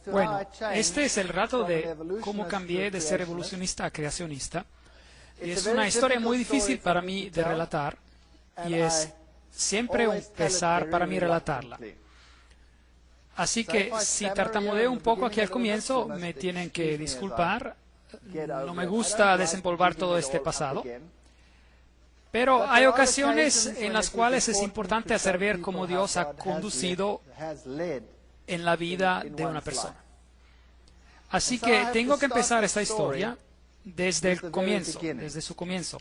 Bueno, este es el relato de cómo cambié de ser evolucionista a creacionista. Y es una historia muy difícil para mí de relatar y es siempre un pesar para mí relatarla. Así que si tartamudeo un poco aquí al comienzo, me tienen que disculpar. No me gusta desempolvar todo este pasado. Pero hay ocasiones en las cuales es importante hacer ver cómo Dios ha conducido en la vida de una persona. Así que tengo que empezar esta historia desde el comienzo, desde su comienzo.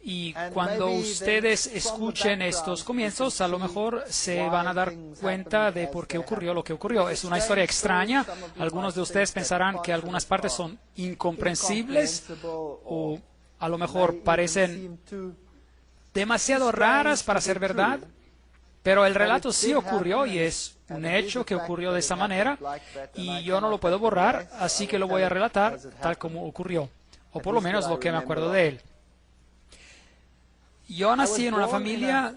Y cuando ustedes escuchen estos comienzos, a lo mejor se van a dar cuenta de por qué ocurrió lo que ocurrió. Es una historia extraña. Algunos de ustedes pensarán que algunas partes son incomprensibles o a lo mejor parecen demasiado raras para ser verdad. Pero el relato sí ocurrió y es un hecho que ocurrió de esa manera y yo no lo puedo borrar, así que lo voy a relatar tal como ocurrió, o por lo menos lo que me acuerdo de él. Yo nací en una familia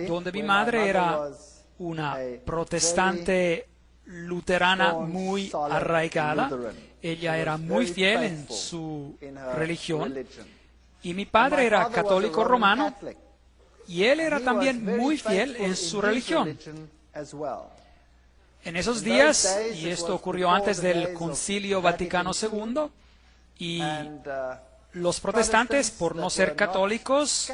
donde mi madre era una protestante luterana muy arraigada. Ella era muy fiel en su religión y mi padre era católico romano y él era también muy fiel en su religión. En esos días, y esto ocurrió antes del Concilio Vaticano II, y los protestantes, por no ser católicos,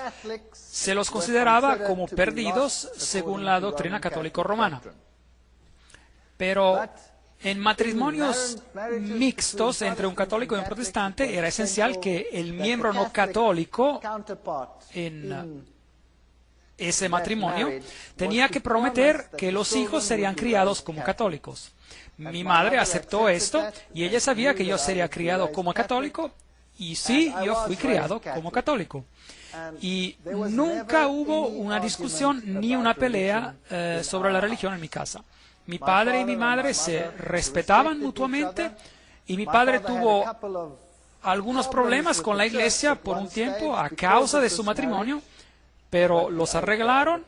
se los consideraba como perdidos según la doctrina católico-romana. Pero en matrimonios mixtos entre un católico y un protestante era esencial que el miembro no católico en ese matrimonio tenía que prometer que los hijos serían criados como católicos. Mi madre aceptó esto y ella sabía que yo sería criado como católico y sí, yo fui criado como católico. Y nunca hubo una discusión ni una pelea sobre la religión en mi casa. Mi padre y mi madre se respetaban mutuamente y mi padre tuvo algunos problemas con la iglesia por un tiempo a causa de su matrimonio, pero los arreglaron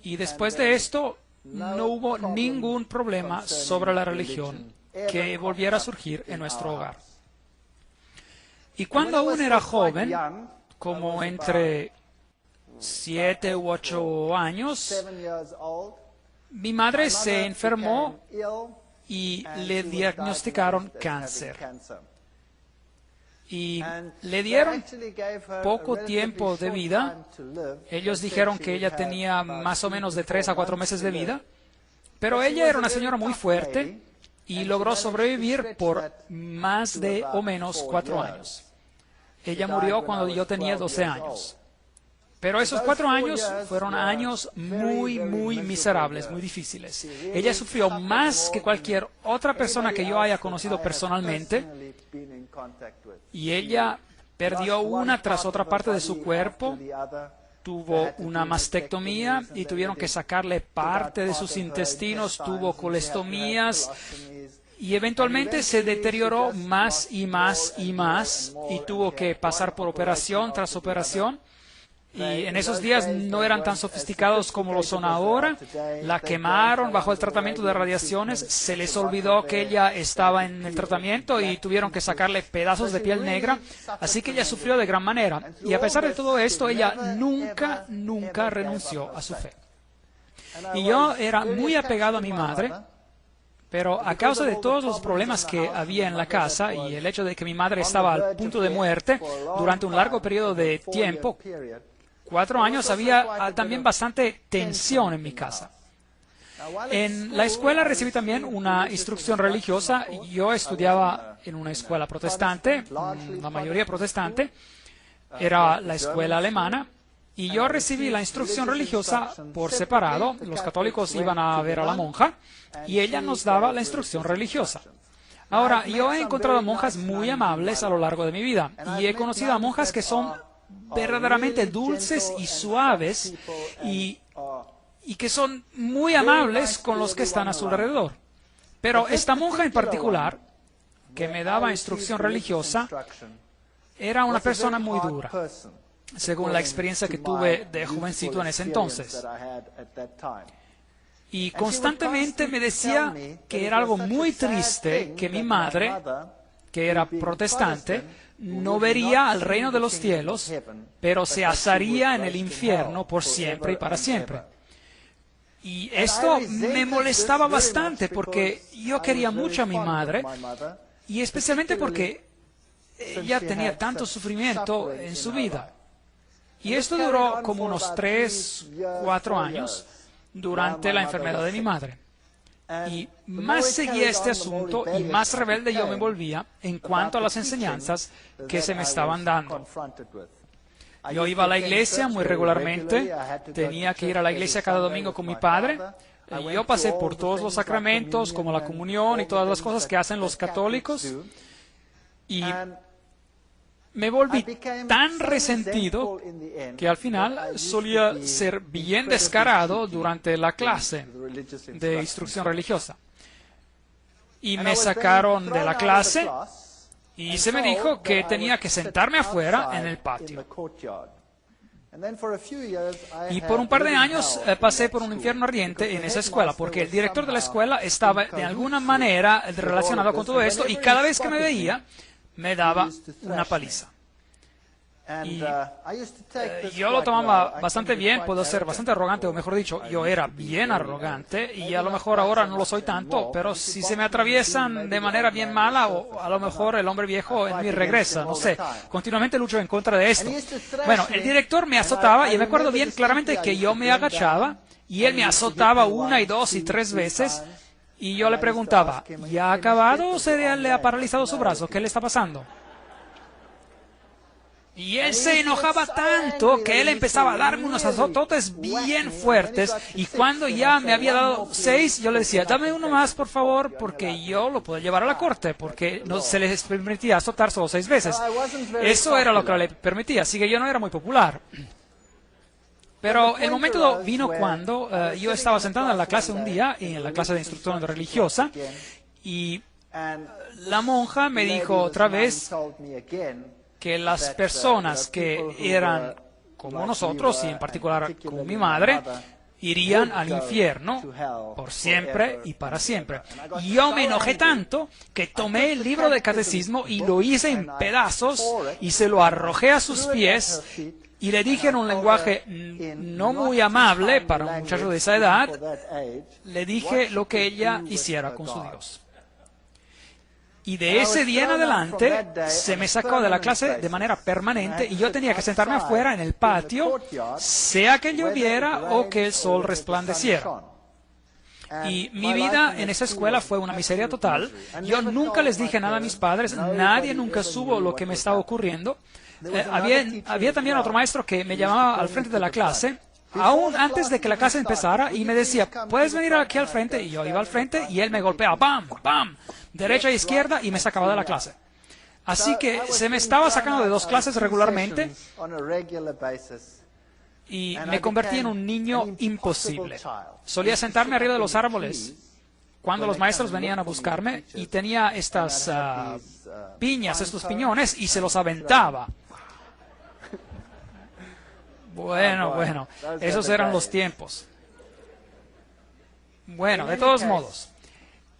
y después de esto no hubo ningún problema sobre la religión que volviera a surgir en nuestro hogar. Y cuando aún era joven, como entre 7 u 8 años, mi madre se enfermó y le diagnosticaron cáncer. Y le dieron poco tiempo de vida. Ellos dijeron que ella tenía más o menos de 3 a 4 meses de vida, pero ella era una señora muy fuerte y logró sobrevivir por más de o menos 4 años. Ella murió cuando yo tenía 12 años. Pero esos 4 años fueron años muy miserables, muy difíciles. Ella sufrió más que cualquier otra persona que yo haya conocido personalmente. Y ella perdió una tras otra parte de su cuerpo. Tuvo una mastectomía y tuvieron que sacarle parte de sus intestinos. Tuvo colestomías. Y eventualmente se deterioró más y tuvo que pasar por operación tras operación. Y en esos días no eran tan sofisticados como lo son ahora. La quemaron bajo el tratamiento de radiaciones. Se les olvidó que ella estaba en el tratamiento y tuvieron que sacarle pedazos de piel negra. Así que ella sufrió de gran manera. Y a pesar de todo esto, ella nunca renunció a su fe. Y yo era muy apegado a mi madre. Pero a causa de todos los problemas que había en la casa y el hecho de que mi madre estaba al punto de muerte durante un largo periodo de tiempo, 4 años, había también bastante tensión en mi casa. En la escuela recibí también una instrucción religiosa. Yo estudiaba en una escuela protestante, la mayoría protestante, era la escuela alemana. Y yo recibí la instrucción religiosa por separado. Los católicos iban a ver a la monja y ella nos daba la instrucción religiosa. Ahora, yo he encontrado monjas muy amables a lo largo de mi vida y he conocido a monjas que son verdaderamente dulces y suaves y que son muy amables con los que están a su alrededor. Pero esta monja en particular, que me daba instrucción religiosa, era una persona muy dura, según la experiencia que tuve de jovencito en ese entonces. Y constantemente me decía que era algo muy triste que mi madre, que era protestante, no vería al reino de los cielos, pero se asaría en el infierno por siempre y para siempre. Y esto me molestaba bastante porque yo quería mucho a mi madre, y especialmente porque ella tenía tanto sufrimiento en su vida. Y esto duró como unos 3, 4 años durante la enfermedad de mi madre. Y más seguía este asunto y más rebelde yo me volvía en cuanto a las enseñanzas que se me estaban dando. Yo iba a la iglesia muy regularmente, tenía que ir a la iglesia cada domingo con mi padre. Yo pasé por todos los sacramentos, como la comunión y todas las cosas que hacen los católicos. Y me volví tan resentido que al final solía ser bien descarado durante la clase de instrucción religiosa. Y me sacaron de la clase y se me dijo que tenía que sentarme afuera en el patio. Y por un par de años pasé por un infierno ardiente en esa escuela, porque el director de la escuela estaba de alguna manera relacionado con todo esto y cada vez que me veía me daba una paliza. Y yo lo tomaba bastante bien, puedo ser bastante arrogante, o mejor dicho, yo era bien arrogante, y a lo mejor ahora no lo soy tanto, pero si se me atraviesan de manera bien mala, o a lo mejor el hombre viejo en mí regresa, no sé, continuamente lucho en contra de esto. Bueno, el director me azotaba, y me acuerdo bien claramente que yo me agachaba, y él me azotaba 1, 2 y 3 veces, y yo le preguntaba, ¿ya ha acabado o se le ha paralizado su brazo? ¿Qué le está pasando? Y él se enojaba tanto que él empezaba a darme unos azototes bien fuertes, y cuando ya me había dado 6, yo le decía, dame uno más por favor, porque yo lo puedo llevar a la corte, porque no se les permitía azotar solo 6 veces. Eso era lo que le permitía, así que yo no era muy popular. Pero el momento vino cuando yo estaba sentado en la clase un día, en la clase de instrucción religiosa, y la monja me dijo otra vez que las personas que eran como nosotros, y en particular como mi madre, irían al infierno por siempre y para siempre. Y yo me enojé tanto que tomé el libro del catecismo y lo hice en pedazos y se lo arrojé a sus pies y le dije en un lenguaje no muy amable para un muchacho de esa edad, le dije lo que ella hiciera con su Dios. Y de ese día en adelante se me sacó de la clase de manera permanente y yo tenía que sentarme afuera en el patio, sea que lloviera o que el sol resplandeciera. Y mi vida en esa escuela fue una miseria total. Yo nunca les dije nada a mis padres, nadie nunca supo lo que me estaba ocurriendo. Había también otro maestro que me llamaba al frente de la clase, aún antes de que la clase empezara, y me decía, ¿puedes venir aquí al frente? Y yo iba al frente y él me golpeaba, ¡pam! ¡pam! Derecha e izquierda, y me sacaba de la clase. Así que se me estaba sacando de 2 clases regularmente y me convertí en un niño imposible. Solía sentarme arriba de los árboles cuando los maestros venían a buscarme y tenía estas piñas, estos piñones, y se los aventaba. Bueno, esos eran los tiempos. Bueno, de todos modos,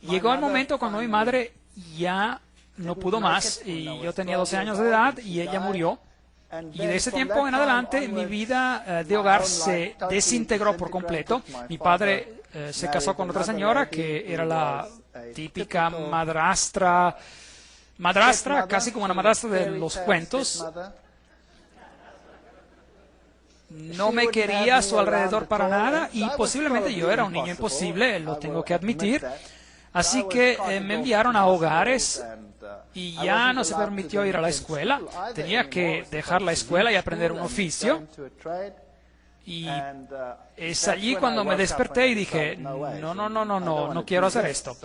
llegó el momento cuando mi madre ya no pudo más, y yo tenía 12 años de edad y ella murió. Y de ese tiempo en adelante mi vida de hogar se desintegró por completo. Mi padre se casó con otra señora que era la típica madrastra, casi como una madrastra de los cuentos. No me quería a su alrededor para nada y posiblemente yo era un niño imposible, lo tengo que admitir. Así que me enviaron a hogares y ya no se permitió ir a la escuela. Tenía que dejar la escuela y aprender un oficio. Y es allí cuando me desperté y dije, no quiero hacer esto.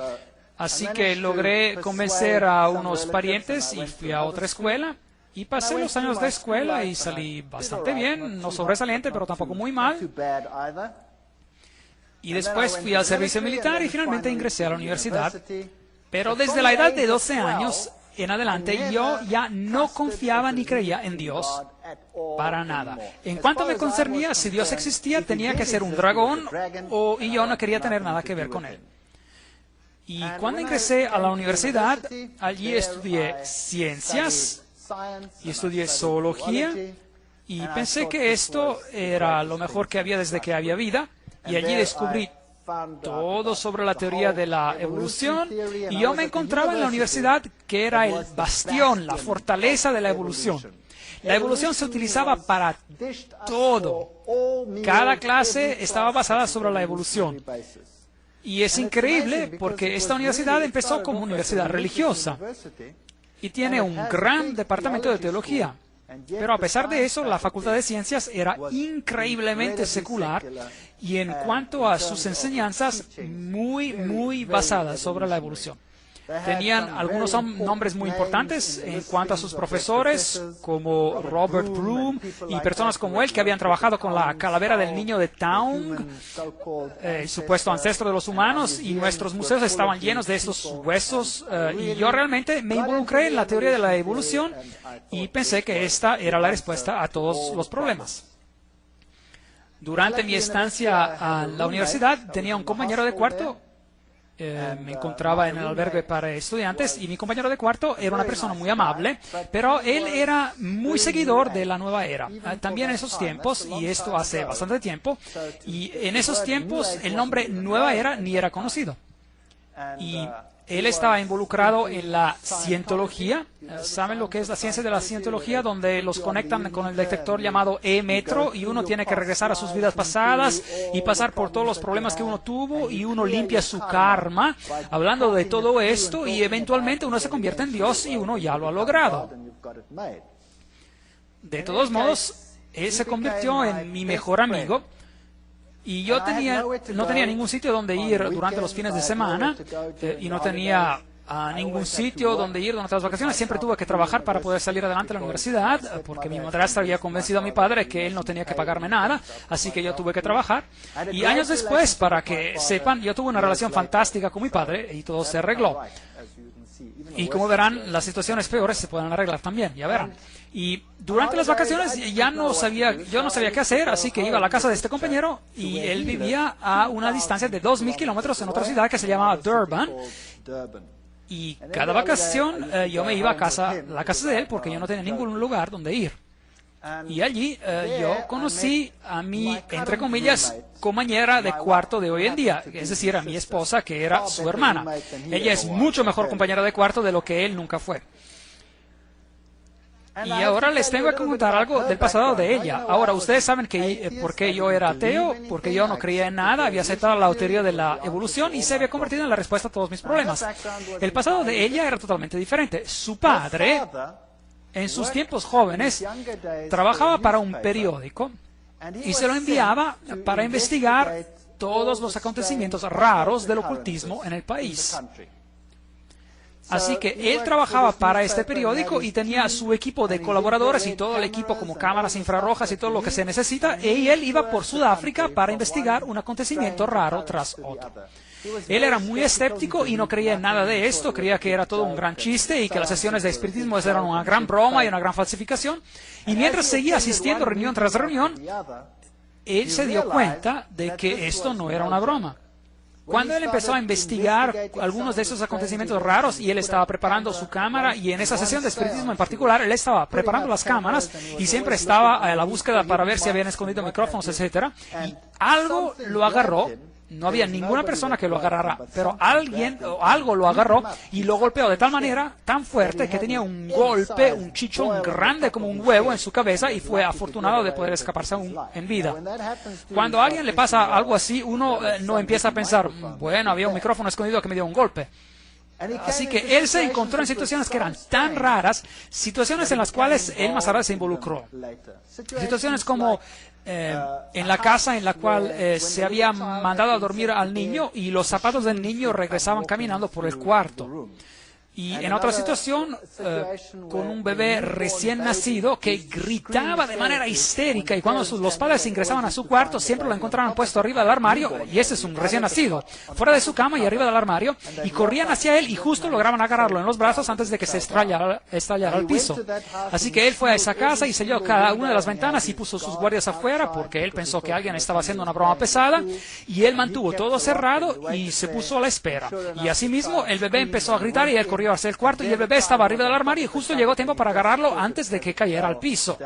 Así que logré convencer a unos parientes y fui a otra escuela. Y pasé los años de escuela y salí bastante bien, no sobresaliente, pero tampoco muy mal. Y después fui al servicio militar y finalmente ingresé a la universidad. Pero desde la edad de 12 años en adelante yo ya no confiaba ni creía en Dios Para nada. En cuanto me concernía, si Dios existía, tenía que ser un dragón y yo no quería tener nada que ver con él. Y cuando ingresé a la universidad, allí estudié ciencias y estudié zoología y pensé que esto era lo mejor que había desde que había vida. Y allí descubrí todo sobre la teoría de la evolución y yo me encontraba en la universidad que era el bastión, la fortaleza de la evolución. La evolución se utilizaba para todo. Cada clase estaba basada sobre la evolución. Y es increíble porque esta universidad empezó como universidad religiosa y tiene un gran departamento de teología. Pero a pesar de eso, la Facultad de Ciencias era increíblemente secular y en cuanto a sus enseñanzas, muy basadas sobre la evolución. Tenían algunos nombres muy importantes en cuanto a sus profesores, como Robert Broom y personas como él que habían trabajado con la calavera del niño de Taung, el supuesto ancestro de los humanos, y nuestros museos estaban llenos de estos huesos. Y yo realmente me involucré en la teoría de la evolución y pensé que esta era la respuesta a todos los problemas. Durante mi estancia a la universidad tenía un compañero de cuarto. Me encontraba en el albergue para estudiantes y mi compañero de cuarto era una persona muy amable, pero él era muy seguidor de la nueva era. También en esos tiempos, y esto hace bastante tiempo, y en esos tiempos el nombre nueva era ni era conocido. Y él estaba involucrado en la cientología. ¿Saben lo que es la ciencia de la cientología? Donde los conectan con el detector llamado E-metro y uno tiene que regresar a sus vidas pasadas y pasar por todos los problemas que uno tuvo y uno limpia su karma, hablando de todo esto, y eventualmente uno se convierte en Dios y uno ya lo ha logrado. De todos modos, él se convirtió en mi mejor amigo. Y yo no tenía ningún sitio donde ir durante los fines de semana y no tenía ningún sitio donde ir durante las vacaciones. Siempre tuve que trabajar para poder salir adelante a la universidad porque mi madrastra había convencido a mi padre que él no tenía que pagarme nada, así que yo tuve que trabajar. Y años después, para que sepan, yo tuve una relación fantástica con mi padre y todo se arregló. Y como verán, las situaciones peores se pueden arreglar también, ya verán. Y durante las vacaciones yo no sabía qué hacer, así que iba a la casa de este compañero y él vivía a una distancia de 2.000 kilómetros en otra ciudad que se llamaba Durban. Y cada vacación yo me iba a la casa de él porque yo no tenía ningún lugar donde ir. Y allí yo conocí a mi, entre comillas, compañera de cuarto de hoy en día, es decir, a mi esposa, que era su hermana. Ella es mucho mejor compañera de cuarto de lo que él nunca fue. Y ahora les tengo que contar algo del pasado de ella. Ahora, ustedes saben por qué yo era ateo, porque yo no creía en nada, había aceptado la teoría de la evolución y se había convertido en la respuesta a todos mis problemas. El pasado de ella era totalmente diferente. Su padre, en sus tiempos jóvenes, trabajaba para un periódico y se lo enviaba para investigar todos los acontecimientos raros del ocultismo en el país. Así que él trabajaba para este periódico y tenía su equipo de colaboradores y todo el equipo como cámaras infrarrojas y todo lo que se necesita, y él iba por Sudáfrica para investigar un acontecimiento raro tras otro. Él era muy escéptico y no creía en nada de esto, creía que era todo un gran chiste y que las sesiones de espiritismo eran una gran broma y una gran falsificación. Y mientras seguía asistiendo reunión tras reunión, él se dio cuenta de que esto no era una broma. Cuando él empezó a investigar algunos de esos acontecimientos raros y él estaba preparando su cámara, y en esa sesión de espiritismo en particular, él estaba preparando las cámaras y siempre estaba a la búsqueda para ver si habían escondido micrófonos, etc. Y algo lo agarró. No había ninguna persona que lo agarrara, pero alguien o algo lo agarró y lo golpeó de tal manera, tan fuerte, que tenía un golpe, un chichón grande como un huevo en su cabeza y fue afortunado de poder escaparse aún en vida. Cuando a alguien le pasa algo así, uno no empieza a pensar, bueno, había un micrófono escondido que me dio un golpe. Así que él se encontró en situaciones que eran tan raras, situaciones en las cuales él más tarde se involucró. Situaciones como en la casa en la cual se había mandado a dormir al niño y los zapatos del niño regresaban caminando por el cuarto. Y en otra situación, con un bebé recién nacido que gritaba de manera histérica, y cuando los padres ingresaban a su cuarto siempre lo encontraban puesto arriba del armario, y ese es un recién nacido, fuera de su cama y arriba del armario, y corrían hacia él y justo lograban agarrarlo en los brazos antes de que se estallara al piso. Así que él fue a esa casa y selló cada una de las ventanas y puso sus guardias afuera porque él pensó que alguien estaba haciendo una broma pesada, y él mantuvo todo cerrado y se puso a la espera. Y asimismo el bebé empezó a gritar y él corrió hacia el cuarto, y el bebé estaba arriba del armario y justo llegó tiempo para agarrarlo antes de que cayera al piso.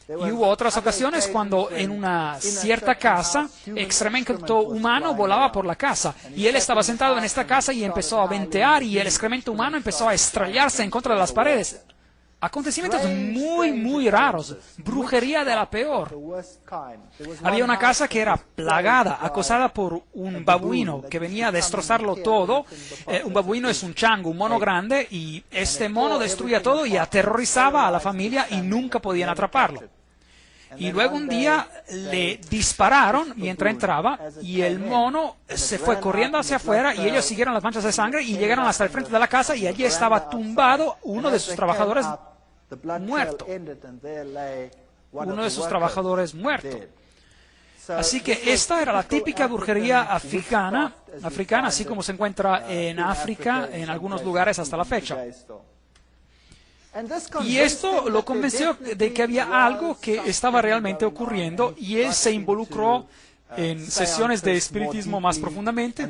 Y hubo otras ocasiones cuando en una cierta casa excremento humano volaba por la casa, y él estaba sentado en esta casa y empezó a ventear, y el excremento humano empezó a estrellarse en contra de las paredes. Acontecimientos muy, muy raros, brujería de la peor. Había una casa que era plagada, acosada por un babuino que venía a destrozarlo todo. Un babuino es un chango, un mono grande, y este mono destruía todo y aterrorizaba a la familia y nunca podían atraparlo. Y luego un día le dispararon mientras entraba, y el mono se fue corriendo hacia afuera, y ellos siguieron las manchas de sangre y llegaron hasta el frente de la casa, y allí estaba tumbado uno de sus trabajadores muerto. Uno de sus trabajadores muerto. Así que esta era la típica brujería africana, así como se encuentra en África, en algunos lugares hasta la fecha. Y esto lo convenció de que había algo que estaba realmente ocurriendo, y él se involucró en sesiones de espiritismo más profundamente,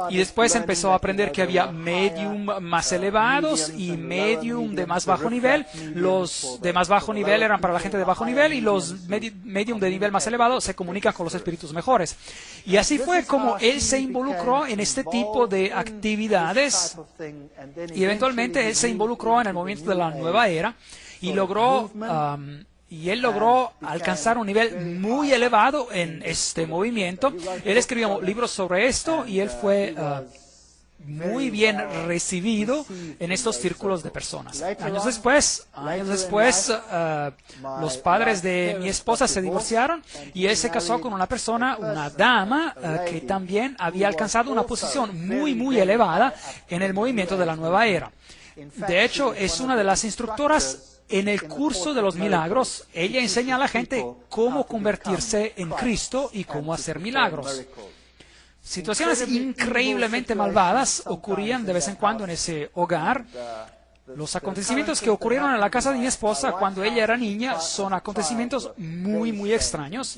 y después empezó a aprender que había medium más elevados y medium de más bajo nivel. Los de más bajo nivel eran para la gente de bajo nivel, y los medium de nivel más elevado se comunican con los espíritus mejores. Y así fue como él se involucró en este tipo de actividades, y eventualmente él se involucró en el movimiento de la nueva era y logró él logró alcanzar un nivel muy elevado en este movimiento. Él escribió libros sobre esto, y él fue muy bien recibido en estos círculos de personas. Años después, los padres de mi esposa se divorciaron, y él se casó con una persona, una dama, que también había alcanzado una posición muy, muy elevada en el movimiento de la nueva era. De hecho, es una de las instructoras en el curso de los milagros. Ella enseña a la gente cómo convertirse en Cristo y cómo hacer milagros. Situaciones increíblemente malvadas ocurrían de vez en cuando en ese hogar. Los acontecimientos que ocurrieron en la casa de mi esposa cuando ella era niña son acontecimientos muy, muy extraños.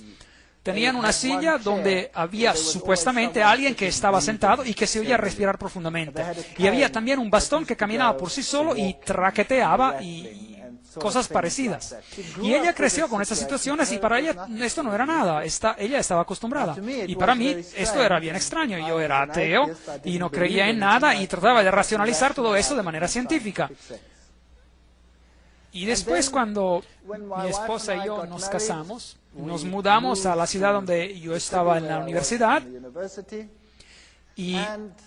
Tenían una silla donde había supuestamente alguien que estaba sentado y que se oía respirar profundamente. Y había también un bastón que caminaba por sí solo y traqueteaba y cosas parecidas. Y ella creció con estas situaciones, y para ella esto no era nada. Ella estaba acostumbrada. Y para mí esto era bien extraño. Yo era ateo y no creía en nada, y trataba de racionalizar todo eso de manera científica. Y después, cuando mi esposa y yo nos casamos, nos mudamos a la ciudad donde yo estaba en la universidad, y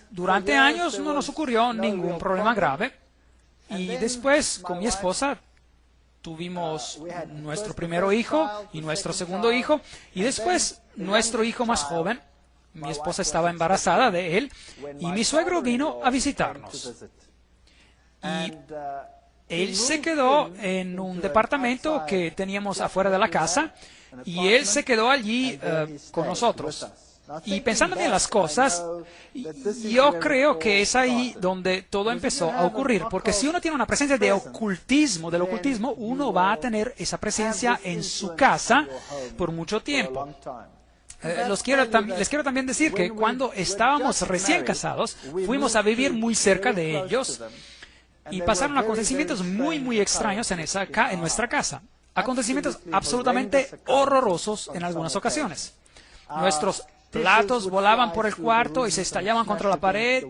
durante años no nos ocurrió ningún problema grave. Y después, con mi esposa, tuvimos nuestro primer hijo y nuestro segundo hijo, y después nuestro hijo más joven. Mi esposa estaba embarazada de él, y mi suegro vino a visitarnos. Y él se quedó en un departamento que teníamos afuera de la casa, y él se quedó allí con nosotros. Y pensando bien las cosas, yo creo que es ahí donde todo empezó a ocurrir, porque si uno tiene una presencia de ocultismo, del ocultismo, uno va a tener esa presencia en su casa por mucho tiempo. Les quiero también decir que cuando estábamos recién casados, fuimos a vivir muy cerca de ellos, y pasaron acontecimientos muy, muy extraños en nuestra casa. Acontecimientos absolutamente horrorosos en algunas ocasiones. Nuestros platos volaban por el cuarto y se estallaban contra la pared,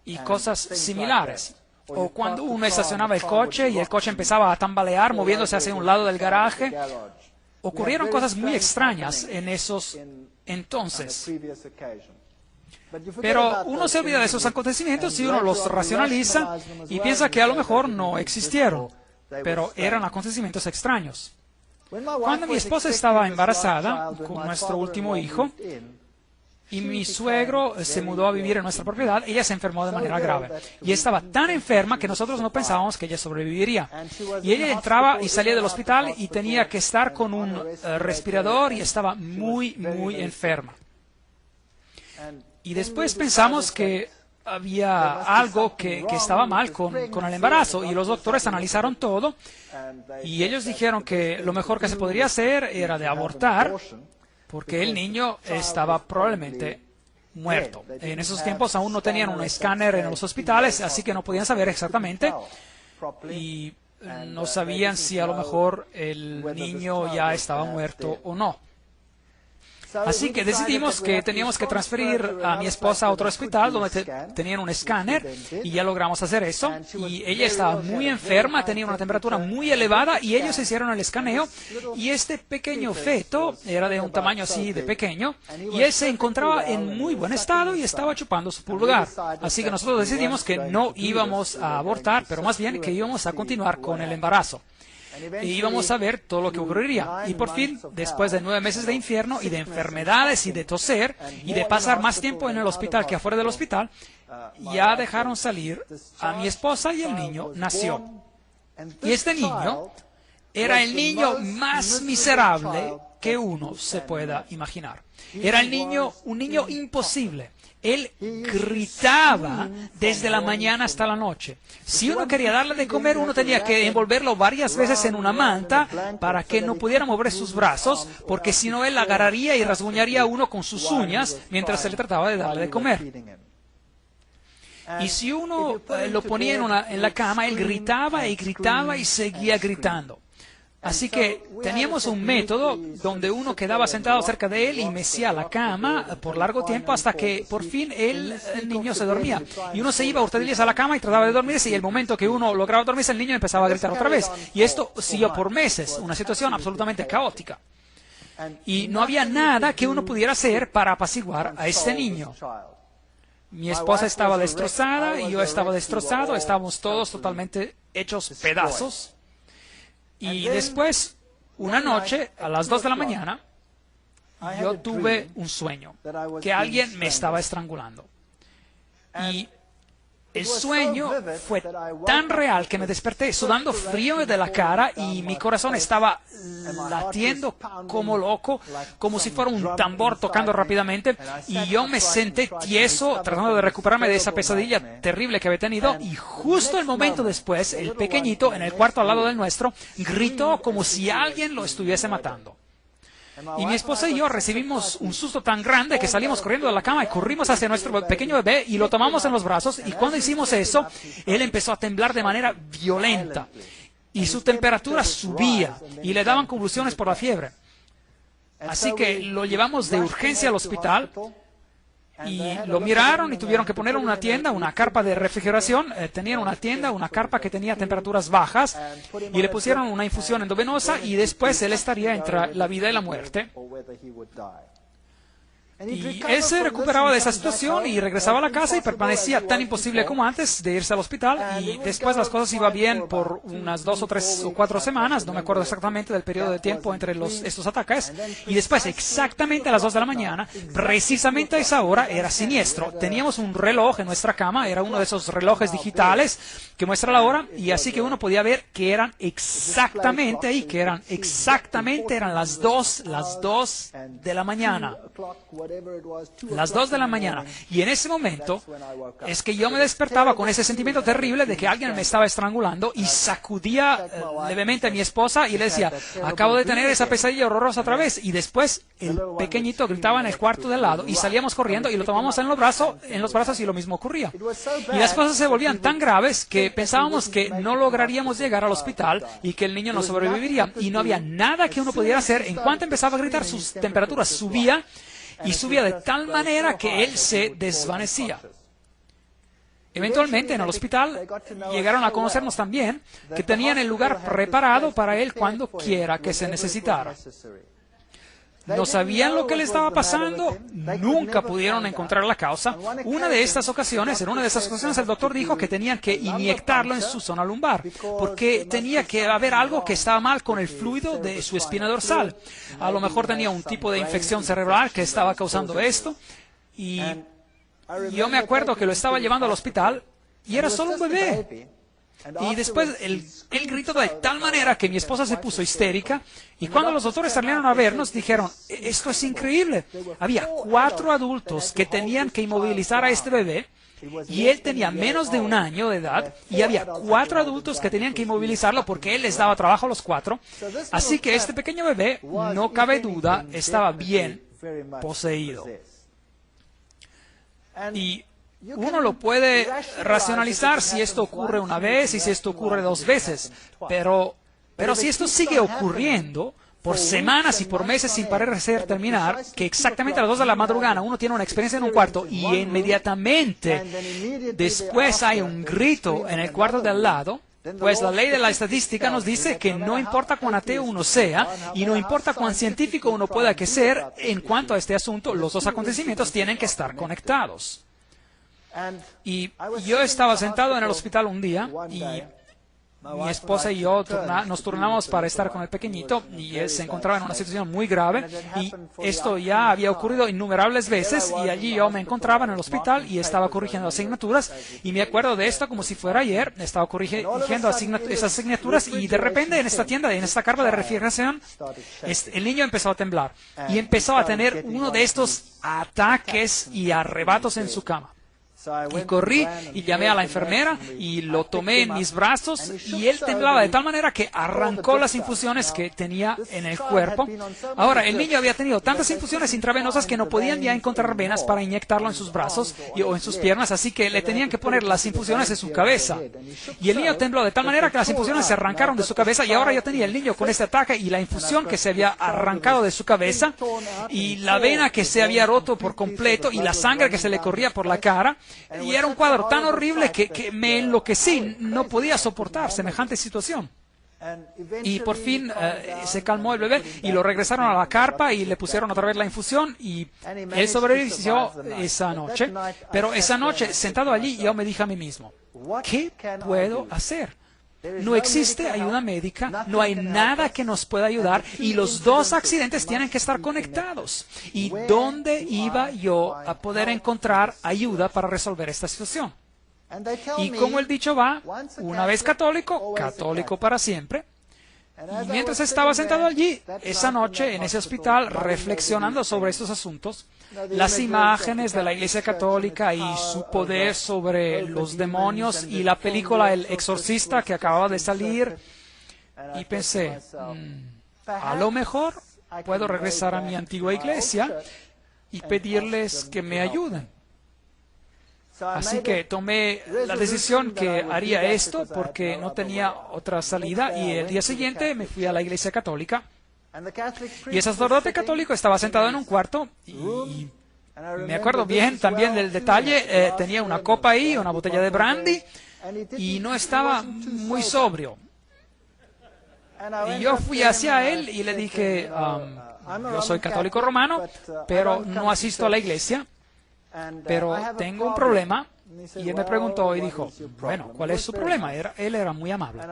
y cosas similares. O cuando uno estacionaba el coche y el coche empezaba a tambalear, moviéndose hacia un lado del garaje. Ocurrieron cosas muy extrañas en esos entonces. Pero uno se olvida de esos acontecimientos y uno los racionaliza y piensa que a lo mejor no existieron, pero eran acontecimientos extraños. Cuando mi esposa estaba embarazada con nuestro último hijo, y mi suegro se mudó a vivir en nuestra propiedad. Ella se enfermó de manera grave y estaba tan enferma que nosotros no pensábamos que ella sobreviviría. Y ella entraba y salía del hospital y tenía que estar con un respirador y estaba muy, muy enferma. Y después pensamos que había algo que estaba mal con el embarazo, y los doctores analizaron todo y ellos dijeron que lo mejor que se podría hacer era de abortar, porque el niño estaba probablemente muerto. En esos tiempos aún no tenían un escáner en los hospitales, así que no podían saber exactamente y no sabían si a lo mejor el niño ya estaba muerto o no. Así que decidimos que teníamos que transferir a mi esposa a otro hospital donde tenían un escáner, y ya logramos hacer eso. Y ella estaba muy enferma, tenía una temperatura muy elevada, y ellos hicieron el escaneo, y este pequeño feto era de un tamaño así de pequeño, y él se encontraba en muy buen estado y estaba chupando su pulgar. Así que nosotros decidimos que no íbamos a abortar, pero más bien que íbamos a continuar con el embarazo. Y íbamos a ver todo lo que ocurriría. Y por fin, después de 9 meses de infierno y de enfermedades y de toser y de pasar más tiempo en el hospital que afuera del hospital, ya dejaron salir a mi esposa y el niño nació. Y este niño era el niño más miserable que uno se pueda imaginar. Era un niño imposible. Él gritaba desde la mañana hasta la noche. Si uno quería darle de comer, uno tenía que envolverlo varias veces en una manta para que no pudiera mover sus brazos, porque si no él agarraría y rasguñaría a uno con sus uñas mientras se le trataba de darle de comer. Y si uno lo ponía en la cama, él gritaba y gritaba y seguía gritando. Así que teníamos un método donde uno quedaba sentado cerca de él y mecía la cama por largo tiempo hasta que por fin el niño se dormía. Y uno se iba a hurtadillas a la cama y trataba de dormirse, y el momento que uno lograba dormirse, el niño empezaba a gritar otra vez. Y esto siguió por meses, una situación absolutamente caótica. Y no había nada que uno pudiera hacer para apaciguar a este niño. Mi esposa estaba destrozada y yo estaba destrozado, estábamos todos totalmente hechos pedazos. Y después, una noche, a las 2 de la mañana, yo tuve un sueño, que alguien me estaba estrangulando. Y el sueño fue tan real que me desperté sudando frío de la cara y mi corazón estaba latiendo como loco, como si fuera un tambor tocando rápidamente, y yo me senté tieso tratando de recuperarme de esa pesadilla terrible que había tenido, y justo el momento después, el pequeñito en el cuarto al lado del nuestro gritó como si alguien lo estuviese matando. Y mi esposa y yo recibimos un susto tan grande que salimos corriendo de la cama y corrimos hacia nuestro pequeño bebé y lo tomamos en los brazos, y cuando hicimos eso, él empezó a temblar de manera violenta y su temperatura subía y le daban convulsiones por la fiebre. Así que lo llevamos de urgencia al hospital y lo miraron y tuvieron que poner una tienda, una carpa de refrigeración. Tenían una tienda, una carpa que tenía temperaturas bajas, y le pusieron una infusión endovenosa, y después él estaría entre la vida y la muerte. Y él se recuperaba de esa situación y regresaba a la casa y permanecía tan imposible como antes de irse al hospital, y después las cosas iban bien por unas 2 o 3 o 4 semanas, no me acuerdo exactamente del periodo de tiempo entre estos ataques, y después exactamente a las 2 de la mañana, precisamente a esa hora, era siniestro. Teníamos un reloj en nuestra cama, era uno de esos relojes digitales que muestra la hora, y así que uno podía ver que eran exactamente ahí, eran las 2 de la mañana. Las 2 de la mañana. Y en ese momento es que yo me despertaba con ese sentimiento terrible de que alguien me estaba estrangulando, y sacudía levemente a mi esposa y le decía: acabo de tener esa pesadilla horrorosa otra vez. Y después el pequeñito gritaba en el cuarto del lado, y salíamos corriendo y lo tomamos en los brazos, y lo mismo ocurría. Y las cosas se volvían tan graves que pensábamos que no lograríamos llegar al hospital y que el niño no sobreviviría. Y no había nada que uno pudiera hacer. En cuanto empezaba a gritar, sus temperaturas subía, y subía de tal manera que él se desvanecía. Eventualmente en el hospital llegaron a conocernos también que tenían el lugar preparado para él cuando quiera que se necesitara. No sabían lo que le estaba pasando, nunca pudieron encontrar la causa. En una de estas ocasiones, el doctor dijo que tenían que inyectarlo en su zona lumbar, porque tenía que haber algo que estaba mal con el fluido de su espina dorsal. A lo mejor tenía un tipo de infección cerebral que estaba causando esto. Y yo me acuerdo que lo estaba llevando al hospital y era solo un bebé. Y después él gritó de tal manera que mi esposa se puso histérica. Y cuando los doctores salieron a vernos, dijeron, esto es increíble. Había 4 adultos que tenían que inmovilizar a este bebé. Y él tenía menos de 1 año de edad. Y había 4 adultos que tenían que inmovilizarlo porque él les daba trabajo a los 4. Así que este pequeño bebé, no cabe duda, estaba bien poseído. Y uno lo puede racionalizar si esto ocurre una vez y si esto ocurre 2 veces, pero si esto sigue ocurriendo por semanas y por meses sin parecer terminar, que exactamente a las 2 de la madrugada uno tiene una experiencia en un cuarto y inmediatamente después hay un grito en el cuarto de al lado, pues la ley de la estadística nos dice que no importa cuán ateo uno sea y no importa cuán científico uno pueda que ser en cuanto a este asunto, los 2 acontecimientos tienen que estar conectados. Y yo estaba sentado en el hospital un día y mi esposa y yo nos turnamos para estar con el pequeñito y él se encontraba en una situación muy grave y esto ya había ocurrido innumerables veces y allí yo me encontraba en el hospital y estaba corrigiendo asignaturas y me acuerdo de esto como si fuera ayer. Estaba corrigiendo esas asignaturas y de repente en esta tienda, en esta carpa de refrigeración, el niño empezó a temblar y empezó a tener uno de estos ataques y arrebatos en su cama. Y corrí y llamé a la enfermera y lo tomé en mis brazos y él temblaba de tal manera que arrancó las infusiones que tenía en el cuerpo. Ahora, el niño había tenido tantas infusiones intravenosas que no podían ya encontrar venas para inyectarlo en sus brazos o en sus piernas, así que le tenían que poner las infusiones en su cabeza. Y el niño tembló de tal manera que las infusiones se arrancaron de su cabeza y ahora yo tenía el niño con este ataque y la infusión que se había arrancado de su cabeza y la vena que se había roto por completo y la sangre que se le corría por la cara. Y era un cuadro tan horrible que me enloquecí, no podía soportar semejante situación. Y por fin se calmó el bebé y lo regresaron a la carpa y le pusieron otra vez la infusión y él sobrevivió esa noche. Pero esa noche, sentado allí, yo me dije a mí mismo, ¿qué puedo hacer? No existe ayuda médica, no hay nada que nos pueda ayudar y los 2 accidentes tienen que estar conectados. ¿Y dónde iba yo a poder encontrar ayuda para resolver esta situación? Y como el dicho va, una vez católico, católico para siempre. Y mientras estaba sentado allí, esa noche, en ese hospital, reflexionando sobre estos asuntos, las imágenes de la Iglesia Católica y su poder sobre los demonios y la película El Exorcista que acababa de salir, y pensé, a lo mejor puedo regresar a mi antigua iglesia y pedirles que me ayuden. Así que tomé la decisión que haría esto porque no tenía otra salida y el día siguiente me fui a la Iglesia Católica y el sacerdote católico estaba sentado en un cuarto y me acuerdo bien también del detalle, tenía una copa ahí, una botella de brandy y no estaba muy sobrio. Y yo fui hacia él y le dije, yo soy católico romano, pero no asisto a la iglesia. Pero tengo un problema. Y él me preguntó y dijo, bueno, ¿cuál es su problema? Él era muy amable.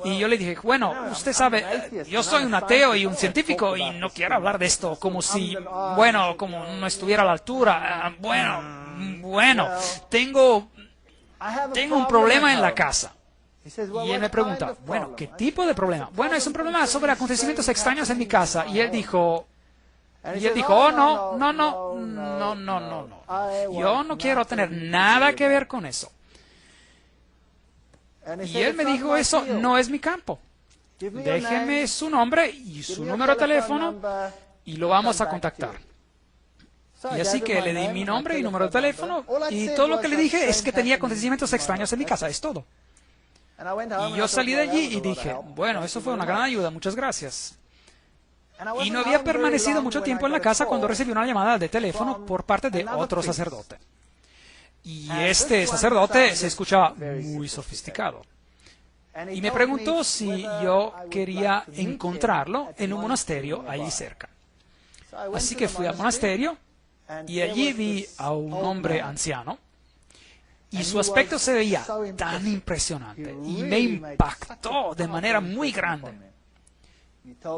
Y yo le dije, bueno, usted sabe, yo soy un ateo y un científico y no quiero hablar de esto como si, bueno, como no estuviera a la altura. Bueno, tengo un problema en la casa. Y él me pregunta, bueno, ¿qué tipo de problema? Bueno, es un problema sobre acontecimientos extraños en mi casa. Y él dijo, oh, no. Yo no quiero tener nada que ver con eso. Y él me dijo, eso no es mi campo. Déjeme su nombre y su número de teléfono y lo vamos a contactar. Y así que le di mi nombre y número de teléfono y todo lo que le dije es que tenía acontecimientos extraños en mi casa, es todo. Y yo salí de allí y dije, bueno, eso fue una gran ayuda, muchas gracias. Y no había permanecido mucho tiempo en la casa cuando recibí una llamada de teléfono por parte de otro sacerdote. Y este sacerdote se escuchaba muy sofisticado. Y me preguntó si yo quería encontrarlo en un monasterio allí cerca. Así que fui al monasterio y allí vi a un hombre anciano. Y su aspecto se veía tan impresionante y me impactó de manera muy grande.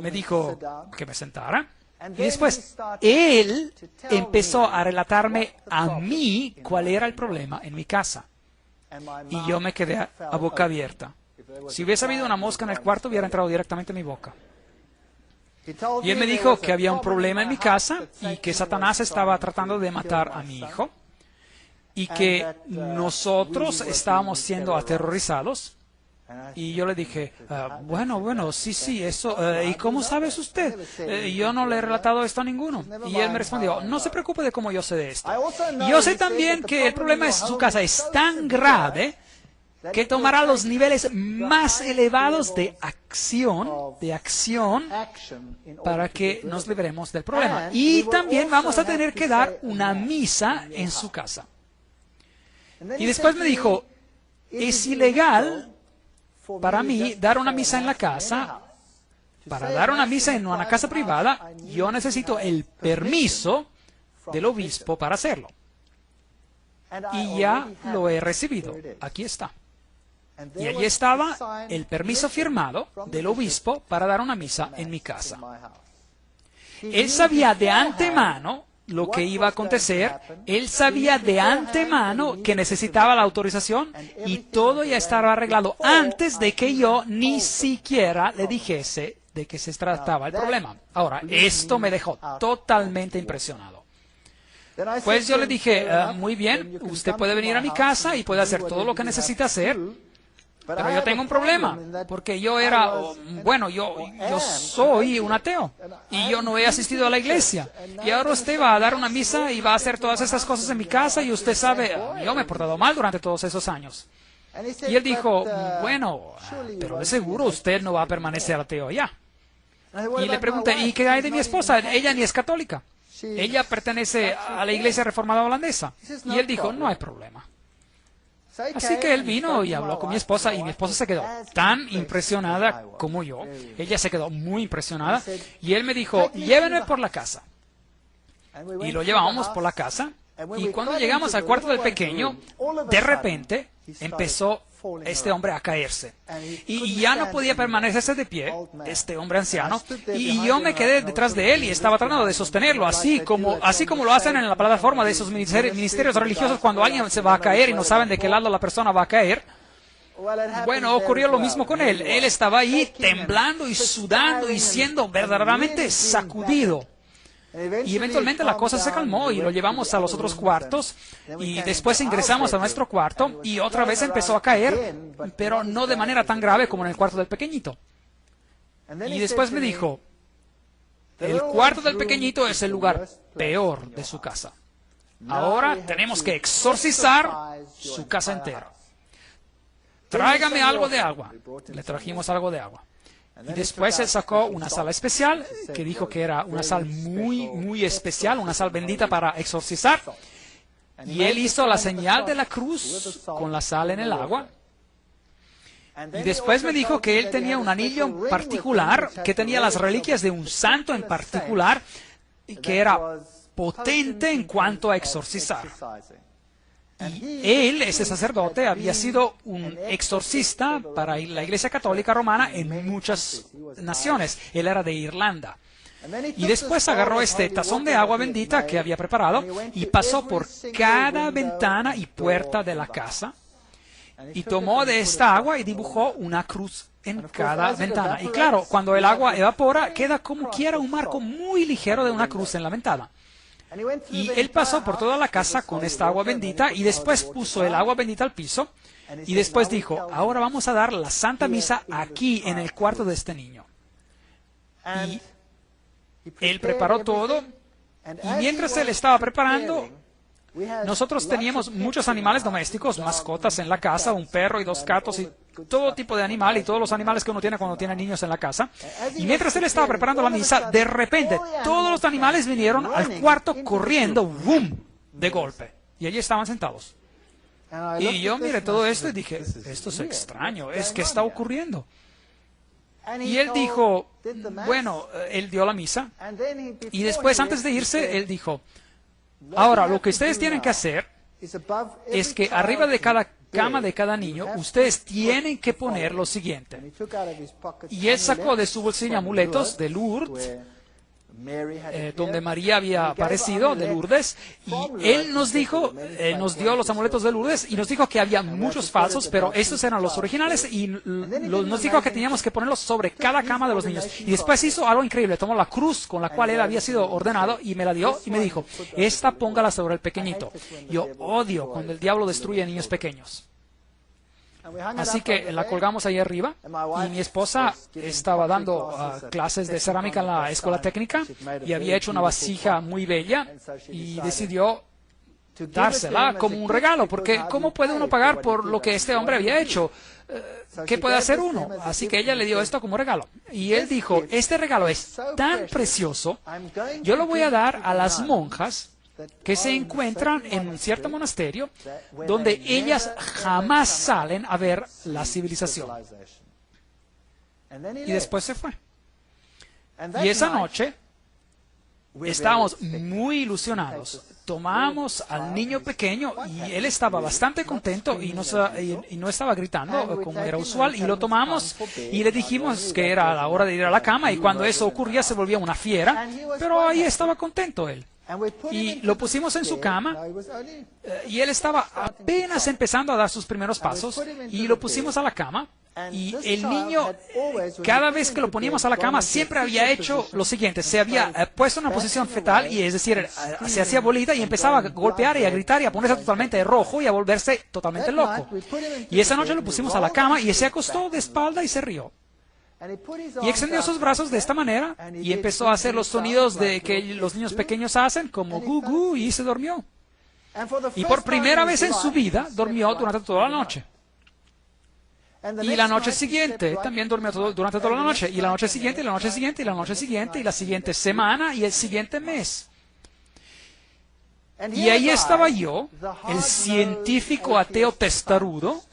Me dijo que me sentara Y después él empezó a relatarme a mí cuál era el problema en mi casa. Y yo me quedé a boca abierta. Si hubiese habido una mosca en el cuarto, hubiera entrado directamente en mi boca. Y él me dijo que había un problema en mi casa y que Satanás estaba tratando de matar a mi hijo y que nosotros estábamos siendo aterrorizados. Y yo le dije, bueno, sí, eso. ¿Y cómo sabes usted? Yo no le he relatado esto a ninguno. Y él me respondió, no se preocupe de cómo yo sé de esto. Y yo sé también que el problema de su casa es tan grave que tomará los niveles más elevados de acción para que nos libremos del problema. Y también vamos a tener que dar una misa en su casa. Y después me dijo, es ilegal para mí dar una misa en la casa. Para dar una misa en una casa privada, yo necesito el permiso del obispo para hacerlo. Y ya lo he recibido. Aquí está. Y allí estaba el permiso firmado del obispo para dar una misa en mi casa. Él sabía de antemano lo que iba a acontecer, él sabía de antemano que necesitaba la autorización y todo ya estaba arreglado antes de que yo ni siquiera le dijese de qué se trataba el problema. Ahora, esto me dejó totalmente impresionado. Pues yo le dije, muy bien, usted puede venir a mi casa y puede hacer todo lo que necesita hacer. Pero yo tengo un problema, porque yo soy un ateo y yo no he asistido a la iglesia. Y ahora usted va a dar una misa y va a hacer todas esas cosas en mi casa y usted sabe, yo me he portado mal durante todos esos años. Y él dijo, bueno, pero de seguro usted no va a permanecer ateo ya. Y le pregunté, ¿y qué hay de mi esposa? Ella ni es católica. Ella pertenece a la iglesia reformada holandesa. Y él dijo, no hay problema. Así que él vino y habló con mi esposa y mi esposa se quedó tan impresionada como yo. Ella se quedó muy impresionada y él me dijo, llévenme por la casa. Y lo llevamos por la casa y cuando llegamos al cuarto del pequeño, de repente empezó este hombre a caerse. Y ya no podía permanecerse de pie, este hombre anciano, y yo me quedé detrás de él y estaba tratando de sostenerlo, así como lo hacen en la plataforma de esos ministerios religiosos cuando alguien se va a caer y no saben de qué lado la persona va a caer. Bueno, ocurrió lo mismo con él. Él estaba ahí temblando y sudando y siendo verdaderamente sacudido. Y eventualmente la cosa se calmó y lo llevamos a los otros cuartos y después ingresamos a nuestro cuarto y otra vez empezó a caer, pero no de manera tan grave como en el cuarto del pequeñito. Y después me dijo, el cuarto del pequeñito es el lugar peor de su casa. Ahora tenemos que exorcizar su casa entera. Tráigame algo de agua. Le trajimos algo de agua. Y después él sacó una sal especial, que dijo que era una sal muy especial, una sal bendita para exorcizar. Y él hizo la señal de la cruz con la sal en el agua. Y después me dijo que él tenía un anillo particular, que tenía las reliquias de un santo en particular, y que era potente en cuanto a exorcizar. Y él, ese sacerdote, había sido un exorcista para la Iglesia Católica Romana en muchas naciones. Él era de Irlanda. Y después agarró este tazón de agua bendita que había preparado y pasó por cada ventana y puerta de la casa y tomó de esta agua y dibujó una cruz en cada ventana. Y claro, cuando el agua evapora, queda como quiera un marco muy ligero de una cruz en la ventana. Y él pasó por toda la casa con esta agua bendita y después puso el agua bendita al piso y después dijo, ahora vamos a dar la Santa Misa aquí en el cuarto de este niño. Y él preparó todo y mientras él estaba preparando, nosotros teníamos muchos animales domésticos, mascotas en la casa, un perro y 2 gatos y todo tipo de animal y todos los animales que uno tiene cuando tiene niños en la casa. Y mientras él estaba preparando la misa, de repente todos los animales vinieron al cuarto corriendo, ¡boom!, de golpe. Y allí estaban sentados. Y yo miré todo esto y dije, esto es extraño, ¿qué está ocurriendo? Y él dijo, bueno, él dio la misa y después antes de irse, él dijo, ahora, lo que ustedes tienen que hacer es que arriba de cada cama de cada niño, ustedes tienen que poner lo siguiente. Y él sacó de su bolsillo amuletos de Lourdes, donde María había aparecido, de Lourdes, y él nos dijo, nos dio los amuletos de Lourdes y nos dijo que había muchos falsos, pero estos eran los originales, y nos dijo que teníamos que ponerlos sobre cada cama de los niños. Y después hizo algo increíble, tomó la cruz con la cual él había sido ordenado y me la dio y me dijo, esta póngala sobre el pequeñito. Yo odio cuando el diablo destruye a niños pequeños. Así que la colgamos ahí arriba, y mi esposa estaba dando clases de cerámica en la escuela técnica y había hecho una vasija muy bella y decidió dársela como un regalo, porque ¿cómo puede uno pagar por lo que este hombre había hecho? ¿Qué puede hacer uno? Así que ella le dio esto como regalo. Y él dijo, este regalo es tan precioso, yo lo voy a dar a las monjas que se encuentran en un cierto monasterio donde ellas jamás salen a ver la civilización. Y después se fue. Y esa noche estábamos muy ilusionados. Tomamos al niño pequeño y él estaba bastante contento y no estaba gritando como era usual, y lo tomamos y le dijimos que era la hora de ir a la cama, y cuando eso ocurría se volvía una fiera, pero ahí estaba contento él. Y lo pusimos en su cama, y él estaba apenas empezando a dar sus primeros pasos, y lo pusimos a la cama, y el niño, cada vez que lo poníamos a la cama, siempre había hecho lo siguiente: se había puesto en una posición fetal, y es decir, se hacía bolita y empezaba a golpear y a gritar y a ponerse totalmente rojo y a volverse totalmente loco. Y esa noche lo pusimos a la cama y se acostó de espalda y se rió. Y extendió sus brazos de esta manera y empezó a hacer los sonidos de que los niños pequeños hacen, como gu gu, y se durmió. Y por primera vez en su vida durmió durante toda la noche. Y la noche siguiente también durmió durante toda la noche. Y la noche siguiente, y la noche siguiente, y la noche siguiente, y la siguiente semana, y el siguiente mes. Y ahí estaba yo, el científico ateo testarudo,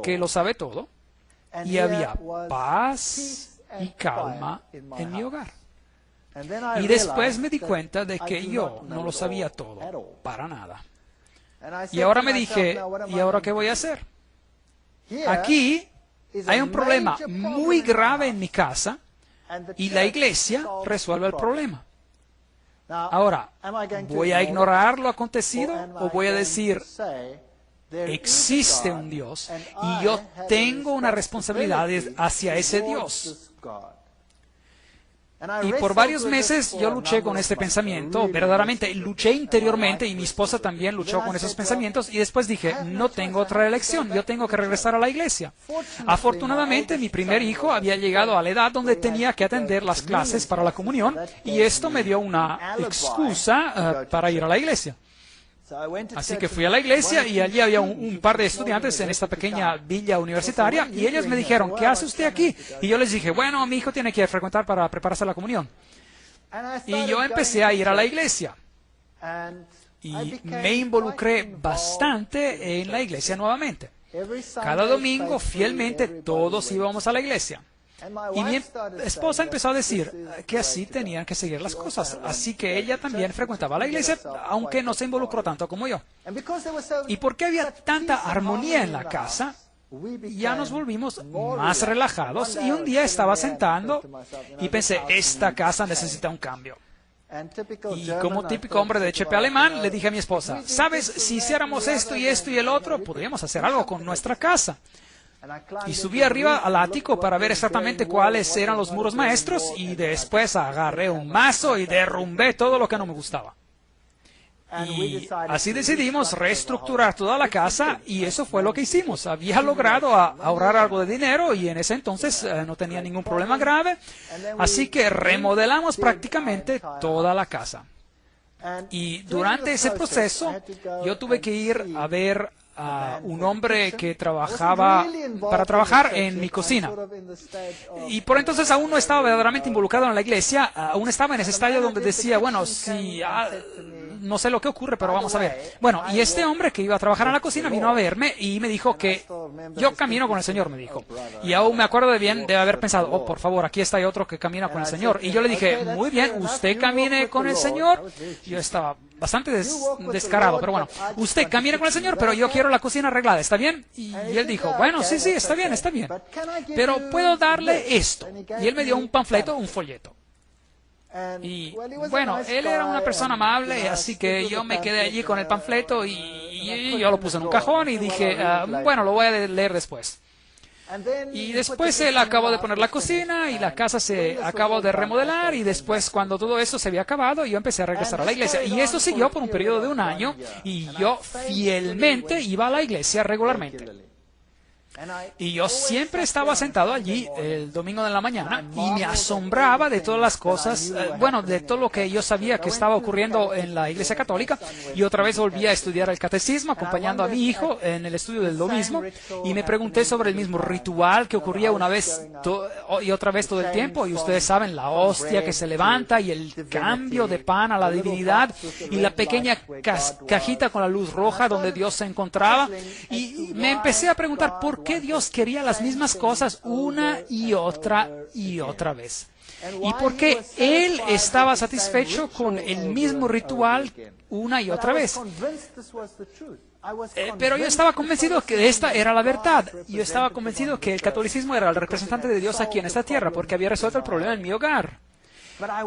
que lo sabe todo. Y había paz y calma en mi hogar. Y después me di cuenta de que yo no lo sabía todo, para nada. Y ahora me dije, ¿y ahora qué voy a hacer? Aquí hay un problema muy grave en mi casa, y la iglesia resuelve el problema. Ahora, ¿voy a ignorar lo acontecido o voy a decir, existe un Dios y yo tengo una responsabilidad hacia ese Dios? Y por varios meses yo luché con este pensamiento, verdaderamente luché interiormente, y mi esposa también luchó con esos pensamientos, y después dije, no tengo otra elección, yo tengo que regresar a la iglesia. Afortunadamente mi primer hijo había llegado a la edad donde tenía que atender las clases para la comunión, y esto me dio una excusa para ir a la iglesia. Así que fui a la iglesia, y allí había un par de estudiantes en esta pequeña villa universitaria, y ellos me dijeron, ¿qué hace usted aquí? Y yo les dije, bueno, mi hijo tiene que frecuentar para prepararse a la comunión. Y yo empecé a ir a la iglesia, y me involucré bastante en la iglesia nuevamente. Cada domingo, fielmente, todos íbamos a la iglesia. Y mi esposa empezó a decir que así tenían que seguir las cosas. Así que ella también frecuentaba la iglesia, aunque no se involucró tanto como yo. Y porque había tanta armonía en la casa, ya nos volvimos más relajados. Y un día estaba sentando y pensé, esta casa necesita un cambio. Y como típico hombre de HP alemán, le dije a mi esposa, ¿sabes? Si hiciéramos esto y esto y el otro, podríamos hacer algo con nuestra casa. Y subí arriba al ático para ver exactamente cuáles eran los muros maestros, y después agarré un mazo y derrumbé todo lo que no me gustaba. Y así decidimos reestructurar toda la casa, y eso fue lo que hicimos. Había logrado ahorrar algo de dinero, y en ese entonces no tenía ningún problema grave, así que remodelamos prácticamente toda la casa. Y durante ese proceso yo tuve que ir a ver a un hombre que trabajaba para trabajar en mi cocina. Y por entonces aún no estaba verdaderamente involucrado en la iglesia, aún estaba en ese estadio donde decía, bueno, si no sé lo que ocurre, pero vamos a ver. Bueno, y este hombre que iba a trabajar en la cocina vino a verme y me dijo que yo camino con el Señor, me dijo. Y aún me acuerdo de haber pensado, oh, por favor, aquí está otro que camina con el Señor. Y yo le dije, muy bien, usted camine con el Señor. Yo estaba bastante descarado, pero bueno, usted camina con el Señor, pero yo quiero la cocina arreglada, ¿está bien? Y él dijo, bueno, sí, está bien, pero puedo darle esto. Y él me dio un panfleto, un folleto. Y bueno, él era una persona amable, así que yo me quedé allí con el panfleto y yo lo puse en un cajón y dije, bueno, lo voy a leer después. Y después él acabó de poner la cocina y la casa se acabó de remodelar, y después, cuando todo eso se había acabado, yo empecé a regresar a la iglesia. Y esto siguió por un periodo de 1 año, y yo fielmente iba a la iglesia regularmente. Y yo siempre estaba sentado allí el domingo de la mañana y me asombraba de todas las cosas, bueno, de todo lo que yo sabía que estaba ocurriendo en la Iglesia Católica. Y otra vez volví a estudiar el catecismo acompañando a mi hijo en el estudio de lo mismo, y me pregunté sobre el mismo ritual que ocurría una vez y otra vez todo el tiempo. Y ustedes saben, la hostia que se levanta y el cambio de pan a la divinidad y la pequeña cajita con la luz roja donde Dios se encontraba. Y me empecé a preguntar por qué Dios quería las mismas cosas una y otra vez. Y por qué Él estaba satisfecho con el mismo ritual una y otra vez. Pero yo estaba convencido que esta era la verdad. Yo estaba convencido que el catolicismo era el representante de Dios aquí en esta tierra, porque había resuelto el problema en mi hogar.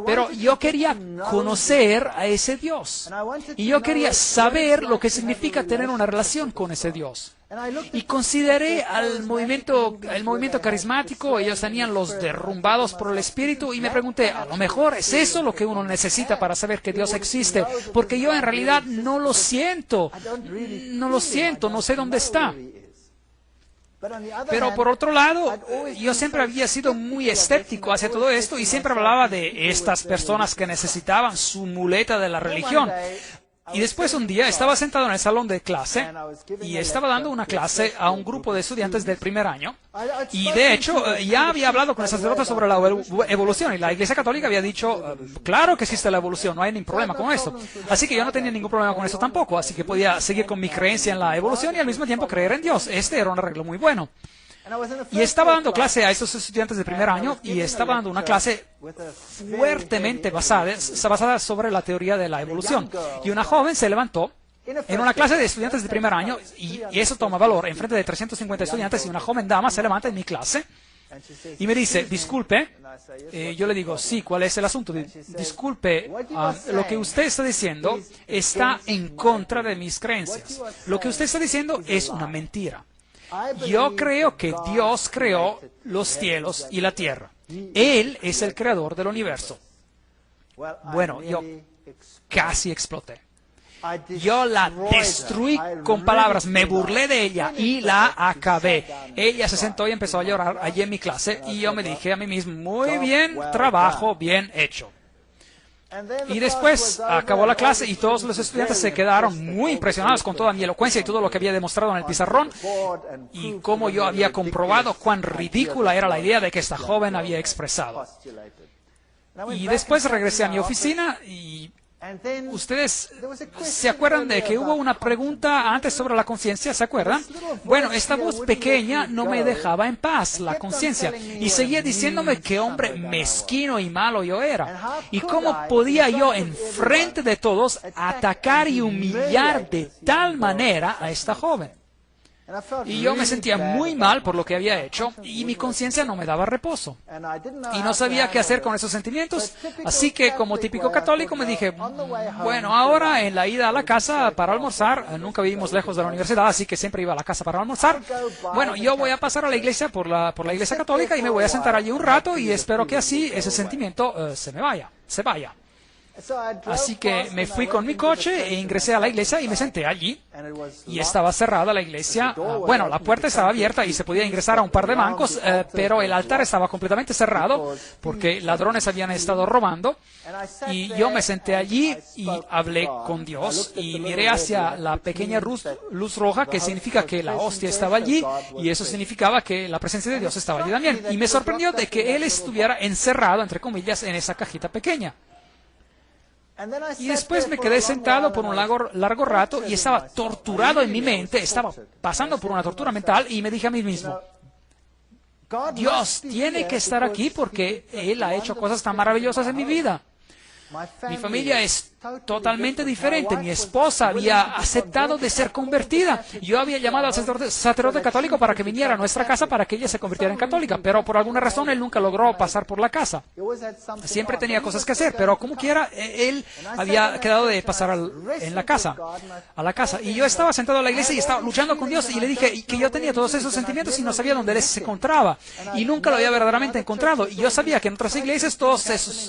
Pero yo quería conocer a ese Dios. Y yo quería saber lo que significa tener una relación con ese Dios. Y consideré el movimiento carismático. Ellos tenían los derrumbados por el Espíritu, y me pregunté, a lo mejor es eso lo que uno necesita para saber que Dios existe, porque yo en realidad no lo siento, no sé dónde está. Pero por otro lado, yo siempre había sido muy escéptico hacia todo esto, y siempre hablaba de estas personas que necesitaban su muleta de la religión. Y después un día estaba sentado en el salón de clase y estaba dando una clase a un grupo de estudiantes del primer año. Y de hecho ya había hablado con el sacerdote sobre la evolución, y la Iglesia Católica había dicho, claro que existe la evolución, no hay ningún problema con eso. Así que yo no tenía ningún problema con eso tampoco, así que podía seguir con mi creencia en la evolución y al mismo tiempo creer en Dios. Este era un arreglo muy bueno. Y estaba dando clase a estos estudiantes de primer año, y estaba dando una clase fuertemente basada sobre la teoría de la evolución. Y una joven se levantó en una clase de estudiantes de primer año, y eso toma valor, en frente de 350 estudiantes, y una joven dama se levanta en mi clase y me dice, disculpe. Yo le digo, sí, ¿cuál es el asunto? Disculpe, lo que usted está diciendo está en contra de mis creencias. Lo que usted está diciendo es una mentira. Yo creo que Dios creó los cielos y la tierra. Él es el creador del universo. Bueno, yo casi exploté. Yo la destruí con palabras, me burlé de ella y la acabé. Ella se sentó y empezó a llorar allí en mi clase, y yo me dije a mí mismo, muy bien, trabajo bien hecho. Y después acabó la clase y todos los estudiantes se quedaron muy impresionados con toda mi elocuencia y todo lo que había demostrado en el pizarrón, y cómo yo había comprobado cuán ridícula era la idea de que esta joven había expresado. Y después regresé a mi oficina, y ustedes se acuerdan de que hubo una pregunta antes sobre la conciencia, ¿se acuerdan? Bueno, esta voz pequeña no me dejaba en paz, la conciencia, y seguía diciéndome qué hombre mezquino y malo yo era, y cómo podía yo en frente de todos atacar y humillar de tal manera a esta joven. Y yo me sentía muy mal por lo que había hecho, y mi conciencia no me daba reposo. Y no sabía qué hacer con esos sentimientos, así que como típico católico me dije, bueno, ahora en la ida a la casa para almorzar, nunca vivimos lejos de la universidad, así que siempre iba a la casa para almorzar. Bueno, yo voy a pasar a la iglesia por la iglesia católica, y me voy a sentar allí un rato, y espero que así ese sentimiento se vaya. Así que me fui con mi coche e ingresé a la iglesia y me senté allí, y estaba cerrada la iglesia. Bueno, la puerta estaba abierta y se podía ingresar a un par de bancos, pero el altar estaba completamente cerrado porque ladrones habían estado robando. Y yo me senté allí y hablé con Dios y miré hacia la pequeña luz roja, que significa que la hostia estaba allí, y eso significaba que la presencia de Dios estaba allí también. Y me sorprendió de que Él estuviera encerrado, entre comillas, en esa cajita pequeña. Y después me quedé sentado por un largo rato y estaba torturado en mi mente, estaba pasando por una tortura mental, y me dije a mí mismo, Dios tiene que estar aquí porque Él ha hecho cosas tan maravillosas en mi vida. Mi familia es totalmente diferente. Mi esposa había aceptado de ser convertida. Yo había llamado al sacerdote católico para que viniera a nuestra casa para que ella se convirtiera en católica, pero por alguna razón él nunca logró pasar por la casa. Siempre tenía cosas que hacer, pero como quiera, él había quedado de pasar a la casa. Y yo estaba sentado en la iglesia y estaba luchando con Dios y le dije que yo tenía todos esos sentimientos y no sabía dónde él se encontraba. Y nunca lo había verdaderamente encontrado. Y yo sabía que en otras iglesias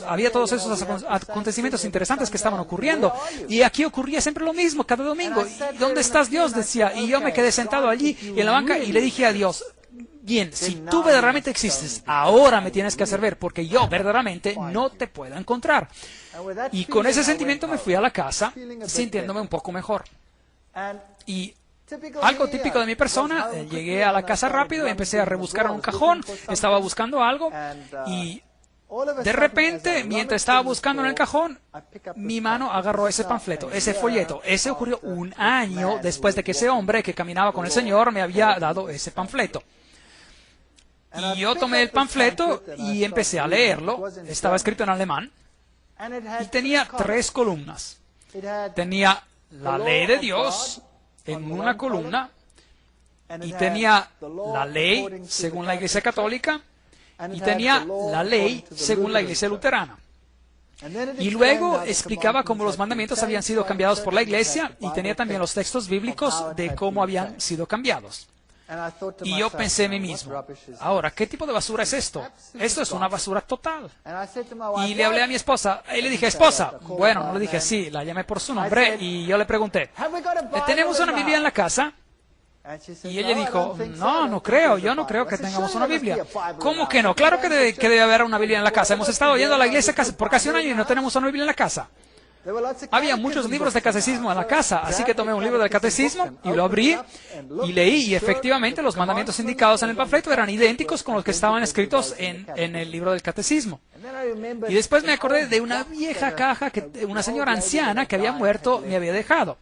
había todos esos acontecimientos interesantes que estaban ocurriendo. Y aquí ocurría siempre lo mismo, cada domingo. ¿Y dónde estás, Dios?, decía. Y yo me quedé sentado allí en la banca y le dije a Dios: bien, si tú verdaderamente existes, ahora me tienes que hacer ver, porque yo verdaderamente no te puedo encontrar. Y con ese sentimiento me fui a la casa, sintiéndome un poco mejor. Y algo típico de mi persona, llegué a la casa rápido y empecé a rebuscar en un cajón, estaba buscando algo y de repente, mientras estaba buscando en el cajón, mi mano agarró ese panfleto, ese folleto. Ese ocurrió un año después de que ese hombre que caminaba con el Señor me había dado ese panfleto. Y yo tomé el panfleto y empecé a leerlo. Estaba escrito en alemán y tenía 3 columnas. Tenía la ley de Dios en una columna y tenía la ley según la Iglesia Católica y tenía la ley según la Iglesia Luterana. Y luego explicaba cómo los mandamientos habían sido cambiados por la Iglesia y tenía también los textos bíblicos de cómo habían sido cambiados. Y yo pensé en mí mismo: ahora, ¿qué tipo de basura es esto? Esto es una basura total. Y le hablé a mi esposa y le dije: esposa, bueno, no le dije así, la llamé por su nombre y yo le pregunté: ¿tenemos una Biblia en la casa? Y ella dijo: no, no creo, yo no creo que tengamos una Biblia. ¿Cómo que no? Claro que debe haber una Biblia en la casa. Hemos estado yendo a la iglesia por casi un año y no tenemos una Biblia en la casa. Había muchos libros de catecismo en la casa, así que tomé un libro del catecismo y lo abrí y leí, y efectivamente los mandamientos indicados en el panfleto eran idénticos con los que estaban escritos en el libro del catecismo. Y después me acordé de una vieja caja que una señora anciana que había muerto me había dejado.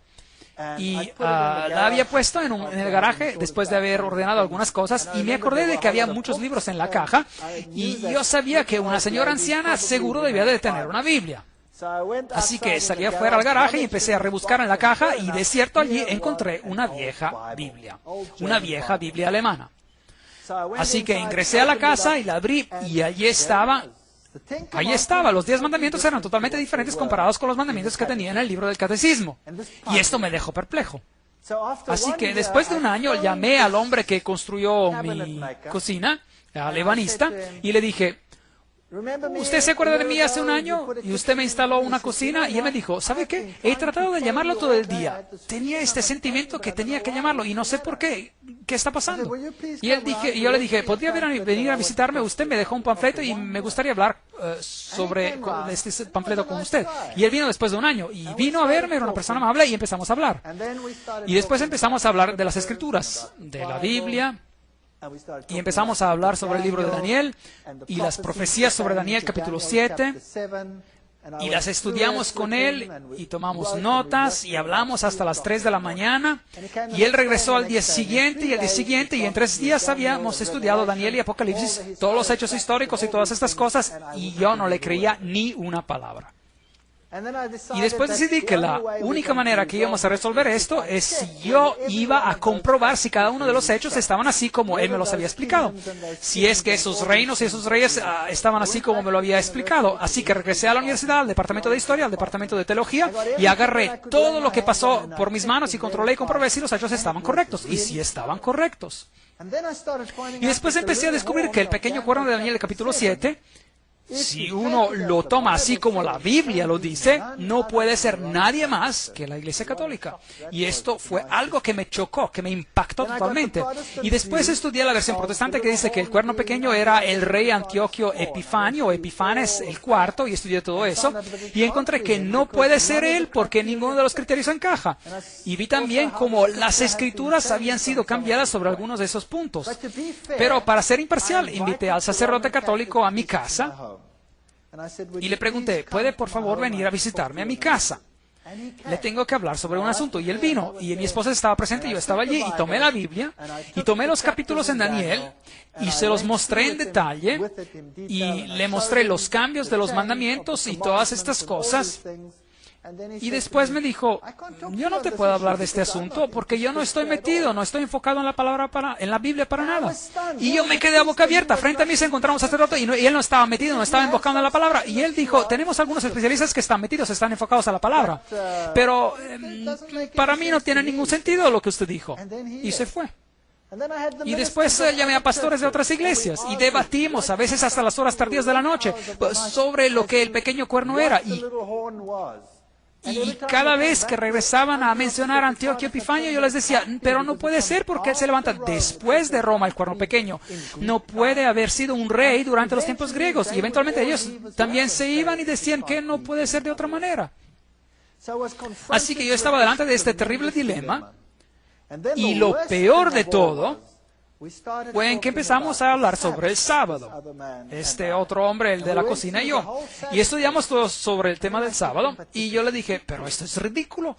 Y la había puesto en el garaje después de haber ordenado algunas cosas, y me acordé de que había muchos libros en la caja y yo sabía que una señora anciana seguro debía de tener una Biblia. Así que salí afuera al garaje y empecé a rebuscar en la caja, y de cierto allí encontré una vieja Biblia alemana. Así que ingresé a la casa y la abrí y allí estaba. Los 10 mandamientos eran totalmente diferentes comparados con los mandamientos que tenía en el libro del catecismo. Y esto me dejó perplejo. Así que después de un año llamé al hombre que construyó mi cocina, al ebanista, y le dije: ¿usted se acuerda de mí hace un año? Y usted me instaló una cocina. Y él me dijo: ¿sabe qué? He tratado de llamarlo todo el día. Tenía este sentimiento que tenía que llamarlo y no sé por qué. ¿Qué está pasando? Y yo le dije: ¿podría venir a visitarme? Usted me dejó un panfleto y me gustaría hablar sobre este panfleto con usted. Y él vino después de un año y vino a verme, era una persona amable, y empezamos a hablar. Y después empezamos a hablar de las Escrituras, de la Biblia. Y empezamos a hablar sobre el libro de Daniel y las profecías sobre Daniel capítulo 7, y las estudiamos con él y tomamos notas y hablamos hasta las 3 de la mañana, y él regresó al día siguiente y al día siguiente, y en 3 días habíamos estudiado Daniel y Apocalipsis, todos los hechos históricos y todas estas cosas, y yo no le creía ni una palabra. Y después decidí que la única manera que íbamos a resolver esto es si yo iba a comprobar si cada uno de los hechos estaban así como él me los había explicado. Si es que esos reinos y esos reyes estaban así como me lo había explicado. Así que regresé a la universidad, al departamento de historia, al departamento de teología, y agarré todo lo que pasó por mis manos y controlé y comprobé si los hechos estaban correctos. Y si estaban correctos. Y después empecé a descubrir que el pequeño cuerno de Daniel, el capítulo 7, si uno lo toma así como la Biblia lo dice, no puede ser nadie más que la Iglesia Católica. Y esto fue algo que me chocó, que me impactó totalmente. Y después estudié la versión protestante que dice que el cuerno pequeño era el rey Antioquio Epifanio o Epifanes el cuarto, y estudié todo eso. Y encontré que no puede ser él porque ninguno de los criterios encaja. Y vi también cómo las escrituras habían sido cambiadas sobre algunos de esos puntos. Pero para ser imparcial, invité al sacerdote católico a mi casa. Y le pregunté: ¿puede por favor venir a visitarme a mi casa? le tengo que hablar sobre un asunto. Y él vino, y mi esposa estaba presente, yo estaba allí, y tomé la Biblia, y tomé los capítulos en Daniel, y se los mostré en detalle, y le mostré los cambios de los mandamientos y todas estas cosas. Y después me dijo, yo no te puedo hablar de este asunto porque yo no estoy metido, no estoy enfocado en la palabra en la Biblia para nada. Y yo me quedé a boca abierta. Frente a mí se encontraba un sacerdote y él no estaba metido, no estaba enfocado en la palabra. Y él dijo, tenemos algunos especialistas que están metidos, están enfocados a la palabra. Pero para mí no tiene ningún sentido lo que usted dijo. Y se fue. Y después llamé a pastores de otras iglesias y debatimos, a veces hasta las horas tardías de la noche, sobre lo que el pequeño cuerno era. Y cada vez que regresaban a mencionar a Antioquio Epifanio, yo les decía, pero no puede ser porque él se levanta después de Roma, el cuerno pequeño. No puede haber sido un rey durante los tiempos griegos. Y eventualmente ellos también se iban y decían que no puede ser de otra manera. Así que yo estaba delante de este terrible dilema. Y lo peor de todo fue en que empezamos a hablar sobre el sábado. Este otro hombre, el de la cocina y yo. Y estudiamos todo sobre el tema del sábado. Y yo le dije, pero esto es ridículo.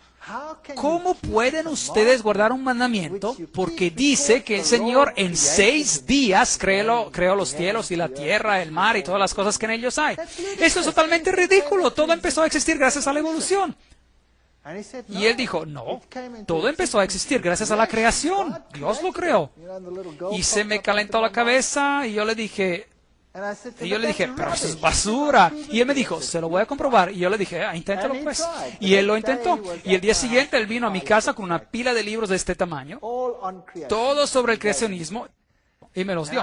¿Cómo pueden ustedes guardar un mandamiento? Porque dice que el Señor en 6 días creó los cielos y la tierra, el mar y todas las cosas que en ellos hay. Esto es totalmente ridículo. Todo empezó a existir gracias a la evolución. Y él dijo, no, todo empezó a existir gracias a la creación. Dios lo creó. Y se me calentó la cabeza y yo le dije, pero eso es basura. Y él me dijo, se lo voy a comprobar. Y yo le dije, inténtalo pues. Y él lo intentó. Y el día siguiente él vino a mi casa con una pila de libros de este tamaño, todos sobre el creacionismo. Y me los dio.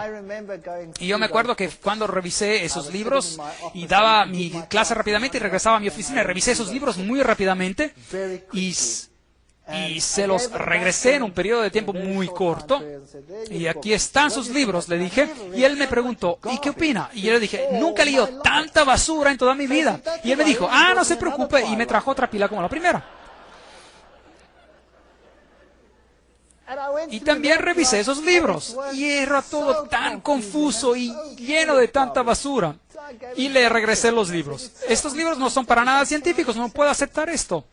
Y yo me acuerdo que cuando revisé esos libros y daba mi clase rápidamente y regresaba a mi oficina, revisé esos libros muy rápidamente y se los regresé en un periodo de tiempo muy corto. Y aquí están sus libros, le dije. Y él me preguntó, ¿y qué opina? Y yo le dije, nunca he leído tanta basura en toda mi vida. Y él me dijo, no se preocupe. Y me trajo otra pila como la primera. Y también revisé esos libros y era todo tan confuso y lleno de tanta basura. Y le regresé los libros. Estos libros no son para nada científicos, no puedo aceptar esto.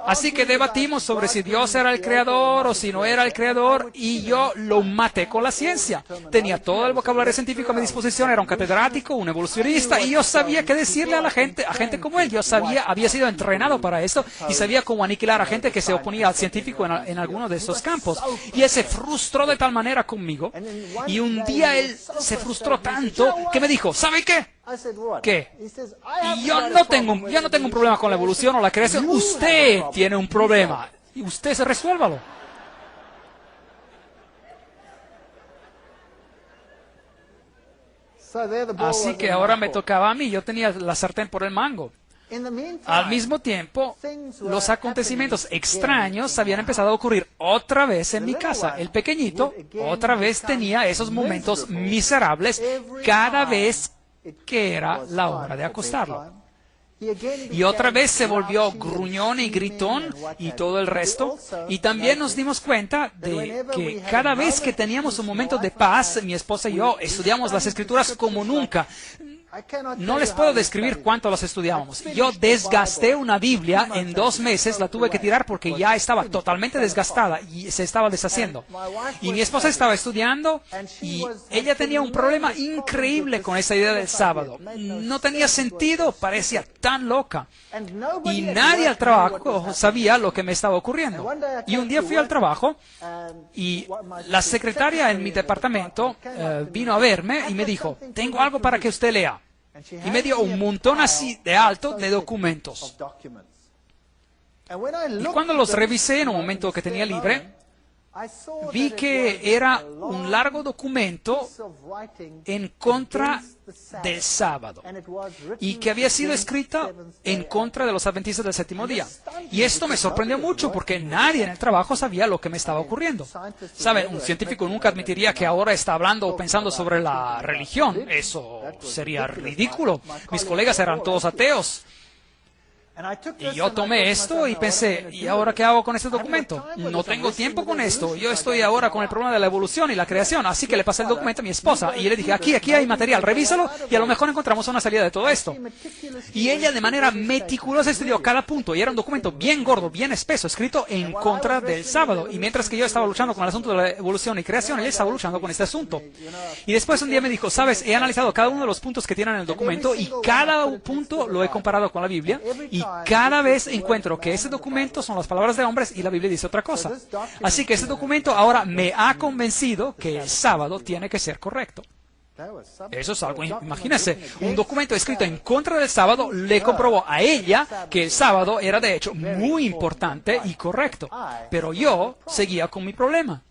Así que debatimos sobre si Dios era el creador o si no era el creador y yo lo maté con la ciencia. Tenía todo el vocabulario científico a mi disposición, era un catedrático, un evolucionista y yo sabía qué decirle a gente como él. Yo había sido entrenado para esto y sabía cómo aniquilar a gente que se oponía al científico en alguno de estos campos. Y él se frustró de tal manera conmigo y un día él se frustró tanto que me dijo, ¿sabe qué? ¿Qué? Y yo no tengo un problema con la evolución o la creación. Usted tiene un problema. Y usted resuélvalo. Así que ahora me tocaba a mí. Yo tenía la sartén por el mango. Al mismo tiempo, los acontecimientos extraños habían empezado a ocurrir otra vez en mi casa. El pequeñito otra vez tenía esos momentos miserables cada vez que era la hora de acostarlo. Y otra vez se volvió gruñón y gritón y todo el resto. Y también nos dimos cuenta de que cada vez que teníamos un momento de paz, mi esposa y yo estudiamos las Escrituras como nunca. No les puedo describir cuánto las estudiábamos. Yo desgasté una Biblia en 2 meses, la tuve que tirar porque ya estaba totalmente desgastada y se estaba deshaciendo. Y mi esposa estaba estudiando y ella tenía un problema increíble con esa idea del sábado. No tenía sentido, parecía tan loca. Y nadie al trabajo sabía lo que me estaba ocurriendo. Y un día fui al trabajo y la secretaria en mi departamento vino a verme y me dijo, tengo algo para que usted lea. Y me dio un montón así de alto de documentos. Y cuando los revisé en un momento que tenía libre, vi que era un largo documento en contra del sábado y que había sido escrita en contra de los adventistas del 7º día. Y esto me sorprendió mucho porque nadie en el trabajo sabía lo que me estaba ocurriendo. ¿Saben? Un científico nunca admitiría que ahora está hablando o pensando sobre la religión. Eso sería ridículo. Mis colegas eran todos ateos. Y yo tomé esto y pensé, ¿y ahora qué hago con este documento? No tengo tiempo con esto. Yo estoy ahora con el problema de la evolución y la creación, así que le pasé el documento a mi esposa y le dije, aquí hay material, revísalo y a lo mejor encontramos una salida de todo esto. Y ella de manera meticulosa estudió cada punto y era un documento bien gordo, bien espeso, escrito en contra del sábado. Y mientras que yo estaba luchando con el asunto de la evolución y creación, ella estaba luchando con este asunto. Y después un día me dijo, sabes, he analizado cada uno de los puntos que tienen en el documento y cada punto lo he comparado con la Biblia y cada vez encuentro que ese documento son las palabras de hombres y la Biblia dice otra cosa. Así que ese documento ahora me ha convencido que el sábado tiene que ser correcto. Eso es algo, imagínese, un documento escrito en contra del sábado le comprobó a ella que el sábado era de hecho muy importante y correcto. Pero yo seguía con mi problema.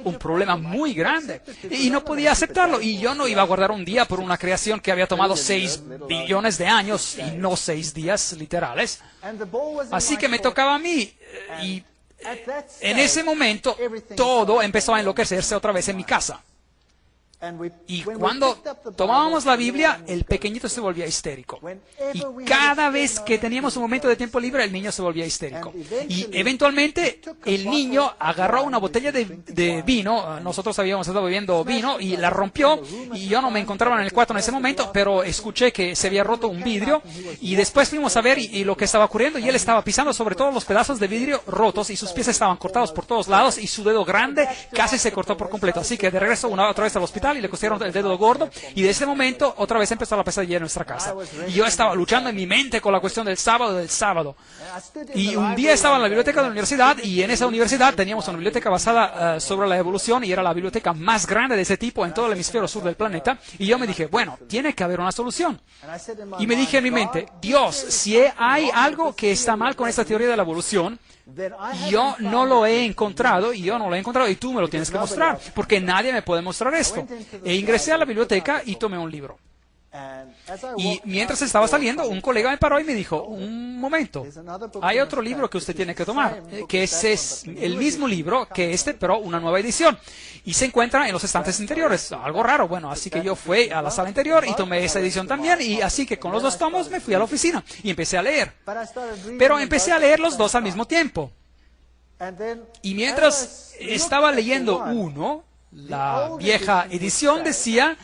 Un problema muy grande y no podía aceptarlo, y yo no iba a guardar un día por una creación que había tomado 6 billones de años y no 6 días literales. Así que me tocaba a mí, y en ese momento todo empezó a enloquecerse otra vez en mi casa. Y cuando tomábamos la Biblia, el pequeñito se volvía histérico. Y cada vez que teníamos un momento de tiempo libre, el niño se volvía histérico. Y eventualmente el niño agarró una botella de vino. Nosotros habíamos estado bebiendo vino y la rompió. Y yo no me encontraba en el cuarto en ese momento, pero escuché que se había roto un vidrio. Y después fuimos a ver y lo que estaba ocurriendo. Y él estaba pisando sobre todos los pedazos de vidrio rotos y sus pies estaban cortados por todos lados. Y su dedo grande casi se cortó por completo. Así que de regreso otra vez al hospital y le cosieron el dedo gordo, y de ese momento otra vez empezó la pesadilla en nuestra casa. Y yo estaba luchando en mi mente con la cuestión del sábado. Y un día estaba en la biblioteca de la universidad, y en esa universidad teníamos una biblioteca basada sobre la evolución, y era la biblioteca más grande de ese tipo en todo el hemisferio sur del planeta. Y yo me dije, bueno, tiene que haber una solución. Y me dije en mi mente, Dios, si hay algo que está mal con esta teoría de la evolución, yo no lo he encontrado, y tú me lo tienes que mostrar, porque nadie me puede mostrar esto. E ingresé a la biblioteca y tomé un libro. Y mientras estaba saliendo, un colega me paró y me dijo, un momento, hay otro libro que usted tiene que tomar, que es el mismo libro que este, pero una nueva edición. Y se encuentra en los estantes interiores. Algo raro. Bueno, así que yo fui a la sala interior y tomé esa edición también. Y así que con los 2 tomos me fui a la oficina y empecé a leer. Pero empecé a leer los 2 al mismo tiempo. Y mientras estaba leyendo uno, la vieja edición decía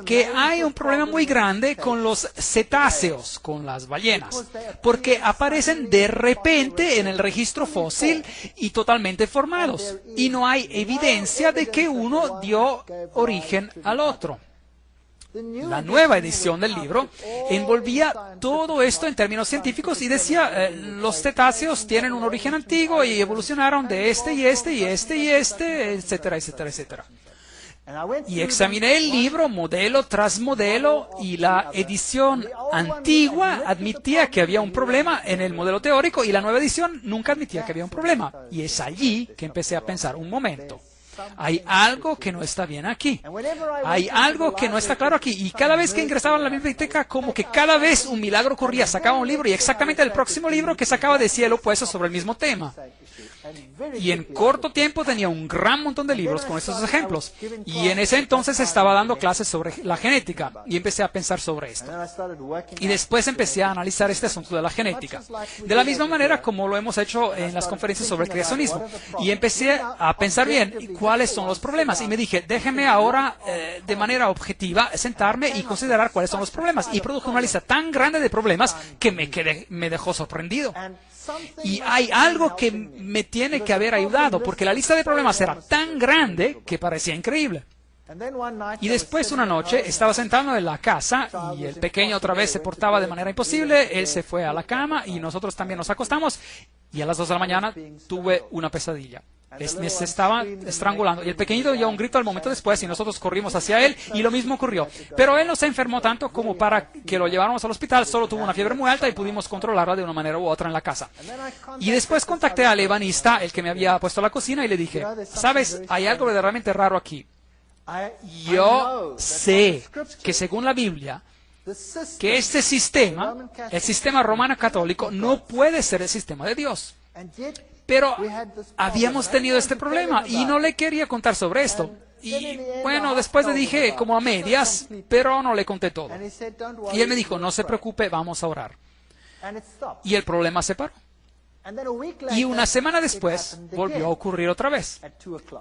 que hay un problema muy grande con los cetáceos, con las ballenas, porque aparecen de repente en el registro fósil y totalmente formados, y no hay evidencia de que uno dio origen al otro. La nueva edición del libro envolvía todo esto en términos científicos y decía, los cetáceos tienen un origen antiguo y evolucionaron de este y este y este y este, etcétera, etcétera, etcétera. Y examiné el libro modelo tras modelo, y la edición antigua admitía que había un problema en el modelo teórico y la nueva edición nunca admitía que había un problema. Y es allí que empecé a pensar, un momento, hay algo que no está bien aquí. Hay algo que no está claro aquí. Y cada vez que ingresaba en la biblioteca, como que cada vez un milagro ocurría. Sacaba un libro y exactamente el próximo libro que sacaba decía el opuesto sobre el mismo tema. Y en corto tiempo tenía un gran montón de libros con estos ejemplos. Y en ese entonces estaba dando clases sobre la genética y empecé a pensar sobre esto. Y después empecé a analizar este asunto de la genética. De la misma manera como lo hemos hecho en las conferencias sobre el creacionismo. Y empecé a pensar bien cuáles son los problemas. Y me dije, déjeme ahora de manera objetiva sentarme y considerar cuáles son los problemas. Y produjo una lista tan grande de problemas que me dejó sorprendido. Y hay algo que me tiene que haber ayudado, porque la lista de problemas era tan grande que parecía increíble. Y después una noche estaba sentado en la casa y el pequeño otra vez se portaba de manera imposible. Él se fue a la cama y nosotros también nos acostamos, y a las 2 de la mañana tuve una pesadilla. Me estaba estrangulando y el pequeñito dio un grito al momento después y nosotros corrimos hacia él y lo mismo ocurrió. Pero él no se enfermó tanto como para que lo lleváramos al hospital, solo tuvo una fiebre muy alta y pudimos controlarla de una manera u otra en la casa. Y después contacté al ebanista, el que me había puesto la cocina, y le dije, ¿sabes? Hay algo verdaderamente raro aquí. Yo sé que según la Biblia, que este sistema, el sistema romano católico, no puede ser el sistema de Dios. Pero habíamos tenido este problema y no le quería contar sobre esto. Y bueno, después le dije como a medias, pero no le conté todo. Y él me dijo, no se preocupe, vamos a orar. y el problema se paró. Y una semana después volvió a ocurrir otra vez,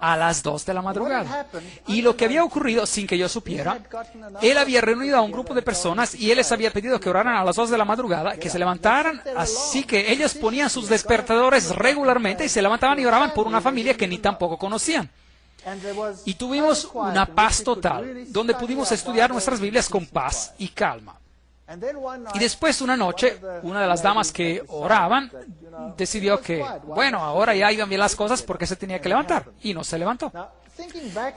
a las 2 de la madrugada. Y lo que había ocurrido, sin que yo supiera, él había reunido a un grupo de personas y él les había pedido que oraran a las 2 de la madrugada, que se levantaran, así que ellos ponían sus despertadores regularmente y se levantaban y oraban por una familia que ni tampoco conocían. Y tuvimos una paz total, donde pudimos estudiar nuestras Biblias con paz y calma. Y después una noche, una de las damas que oraban decidió que, bueno, ahora ya iban bien las cosas porque se tenía que levantar. Y no se levantó.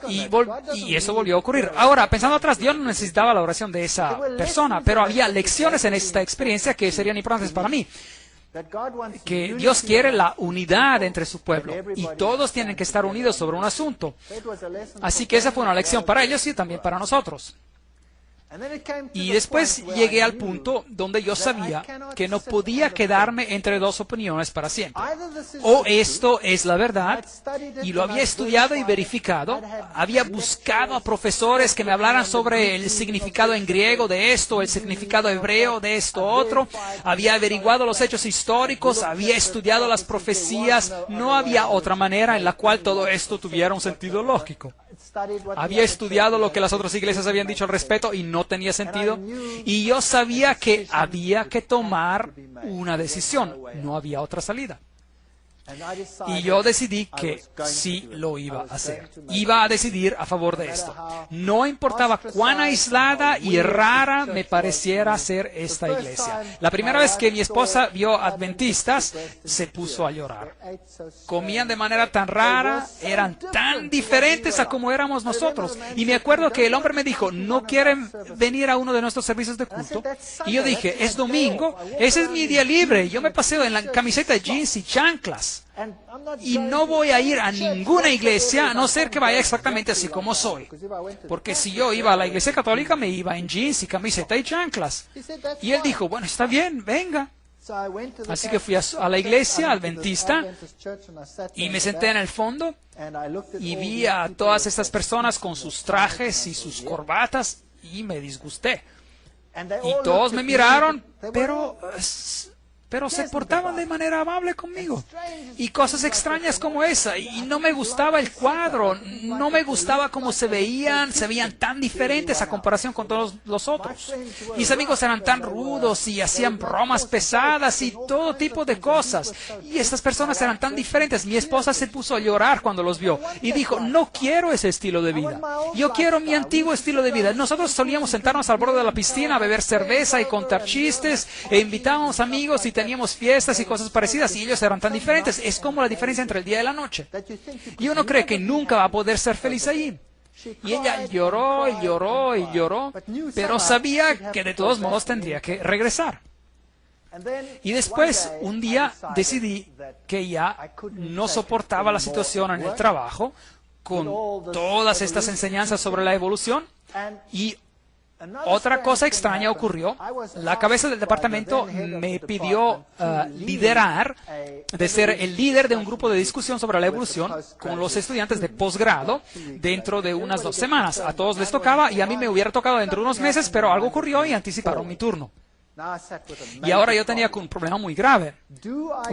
Y eso volvió a ocurrir. Ahora, pensando atrás, Dios no necesitaba la oración de esa persona, pero había lecciones en esta experiencia que serían importantes para mí. Que Dios quiere la unidad entre su pueblo y todos tienen que estar unidos sobre un asunto. Así que esa fue una lección para ellos y también para nosotros. Y después llegué al punto donde yo sabía que no podía quedarme entre dos opiniones para siempre. O esto es la verdad, y lo había estudiado y verificado, había buscado a profesores que me hablaran sobre el significado en griego de esto, el significado hebreo de esto otro, había averiguado los hechos históricos, había estudiado las profecías, no había otra manera en la cual todo esto tuviera un sentido lógico. Había estudiado lo que las otras iglesias habían dicho al respecto y no tenía sentido. Y yo sabía que había que tomar una decisión. No había otra salida. Y yo decidí que sí lo iba a hacer. Iba a decidir a favor de esto. No importaba cuán aislada y rara me pareciera ser esta iglesia. La primera vez que mi esposa vio adventistas, se puso a llorar. Comían de manera tan rara, eran tan diferentes a como éramos nosotros. Y me acuerdo que el hombre me dijo, ¿no quieren venir a uno de nuestros servicios de culto? Y yo dije, es domingo, ese es mi día libre. Yo me paseo en la camiseta de jeans y chanclas. Y no voy a ir a ninguna iglesia a no ser que vaya exactamente así como soy. Porque si yo iba a la iglesia católica, me iba en jeans y camiseta y chanclas. Y él dijo, bueno, está bien, venga. Así que fui a la iglesia adventista y me senté en el fondo y vi a todas estas personas con sus trajes y sus corbatas y me disgusté. Y todos me miraron, pero se portaban de manera amable conmigo. Y cosas extrañas como esa. Y no me gustaba el cuadro. No me gustaba cómo se veían tan diferentes a comparación con todos los otros. Mis amigos eran tan rudos y hacían bromas pesadas y todo tipo de cosas. Y estas personas eran tan diferentes. Mi esposa se puso a llorar cuando los vio. Y dijo, no quiero ese estilo de vida. Yo quiero mi antiguo estilo de vida. Nosotros solíamos sentarnos al borde de la piscina a beber cerveza y contar chistes. E invitábamos amigos y teníamos fiestas y cosas parecidas y ellos eran tan diferentes. Es como la diferencia entre el día y la noche. Y uno cree que nunca va a poder ser feliz allí. Y ella lloró y lloró y lloró, pero sabía que de todos modos tendría que regresar. Y después, un día, decidí que ya no soportaba la situación en el trabajo con todas estas enseñanzas sobre la evolución y otra cosa extraña ocurrió. La cabeza del departamento me pidió liderar, de ser el líder de un grupo de discusión sobre la evolución con los estudiantes de posgrado dentro de unas 2 semanas. A todos les tocaba y a mí me hubiera tocado dentro de unos meses, pero algo ocurrió y anticiparon mi turno. Y ahora yo tenía un problema muy grave.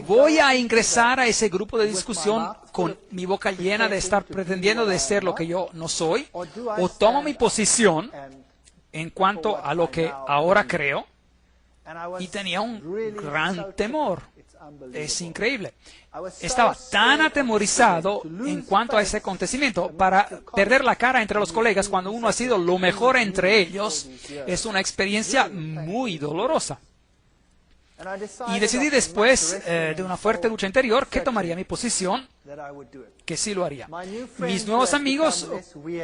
¿Voy a ingresar a ese grupo de discusión con mi boca llena de estar pretendiendo de ser lo que yo no soy? ¿O tomo mi posición en cuanto a lo que ahora creo? Y tenía un gran temor. Es increíble. Estaba tan atemorizado en cuanto a ese acontecimiento. Para perder la cara entre los colegas cuando uno ha sido lo mejor entre ellos es una experiencia muy dolorosa. Y decidí después de una fuerte lucha interior que tomaría mi posición, que sí lo haría. Mis nuevos amigos,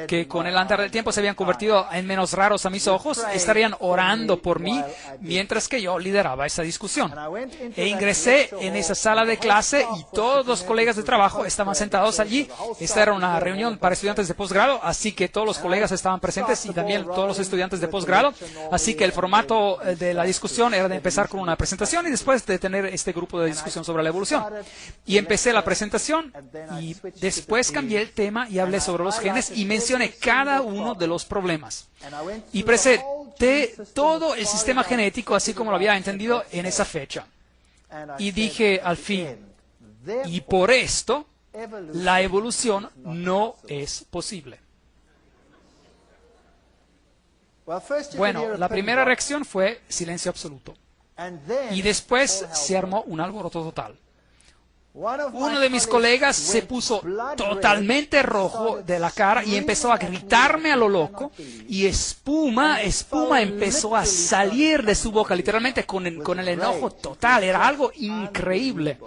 que con el andar del tiempo se habían convertido en menos raros a mis ojos, estarían orando por mí mientras que yo lideraba esa discusión. E ingresé en esa sala de clase y todos los colegas de trabajo estaban sentados allí. Esta era una reunión para estudiantes de posgrado, así que todos los colegas estaban presentes y también todos los estudiantes de posgrado. Así que el formato de la discusión era de empezar con una presentación y después de tener este grupo de discusión sobre la evolución. Y empecé la presentación y después cambié el tema y hablé sobre los genes y mencioné cada uno de los problemas. Y pregunté todo el sistema genético así como lo había entendido en esa fecha. Y dije al fin, y por esto, la evolución no es posible. Bueno, la primera reacción fue silencio absoluto. Y después se armó un alboroto total. Uno de mis colegas se puso totalmente rojo de la cara y empezó a gritarme a lo loco, y espuma empezó a salir de su boca, literalmente con el enojo total. Era algo increíble.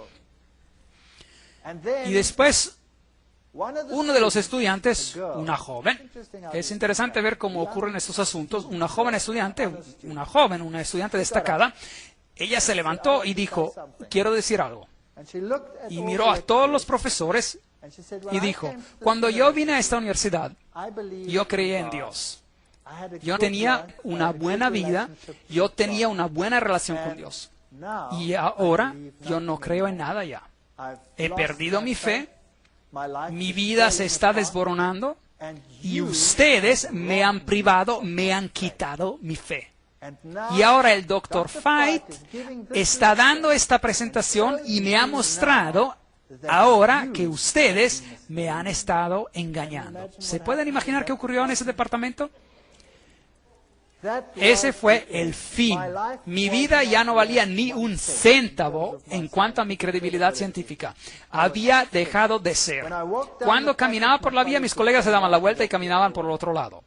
Y después, uno de los estudiantes, una joven, es interesante ver cómo ocurren estos asuntos, una estudiante destacada, ella se levantó y dijo, quiero decir algo. Y miró a todos los profesores y dijo, cuando yo vine a esta universidad, yo creía en Dios. Yo tenía una buena vida, yo tenía una buena relación con Dios. Y ahora yo no creo en nada ya. He perdido mi fe, mi vida se está desboronando y ustedes me han privado, me han quitado mi fe. Y ahora el Dr. Feit está dando esta presentación y me ha mostrado ahora que ustedes me han estado engañando. ¿Se pueden imaginar qué ocurrió en ese departamento? Ese fue el fin. Mi vida ya no valía ni un céntavo en cuanto a mi credibilidad científica. Había dejado de ser. Cuando caminaba por la vía, mis colegas se daban la vuelta y caminaban por el otro lado.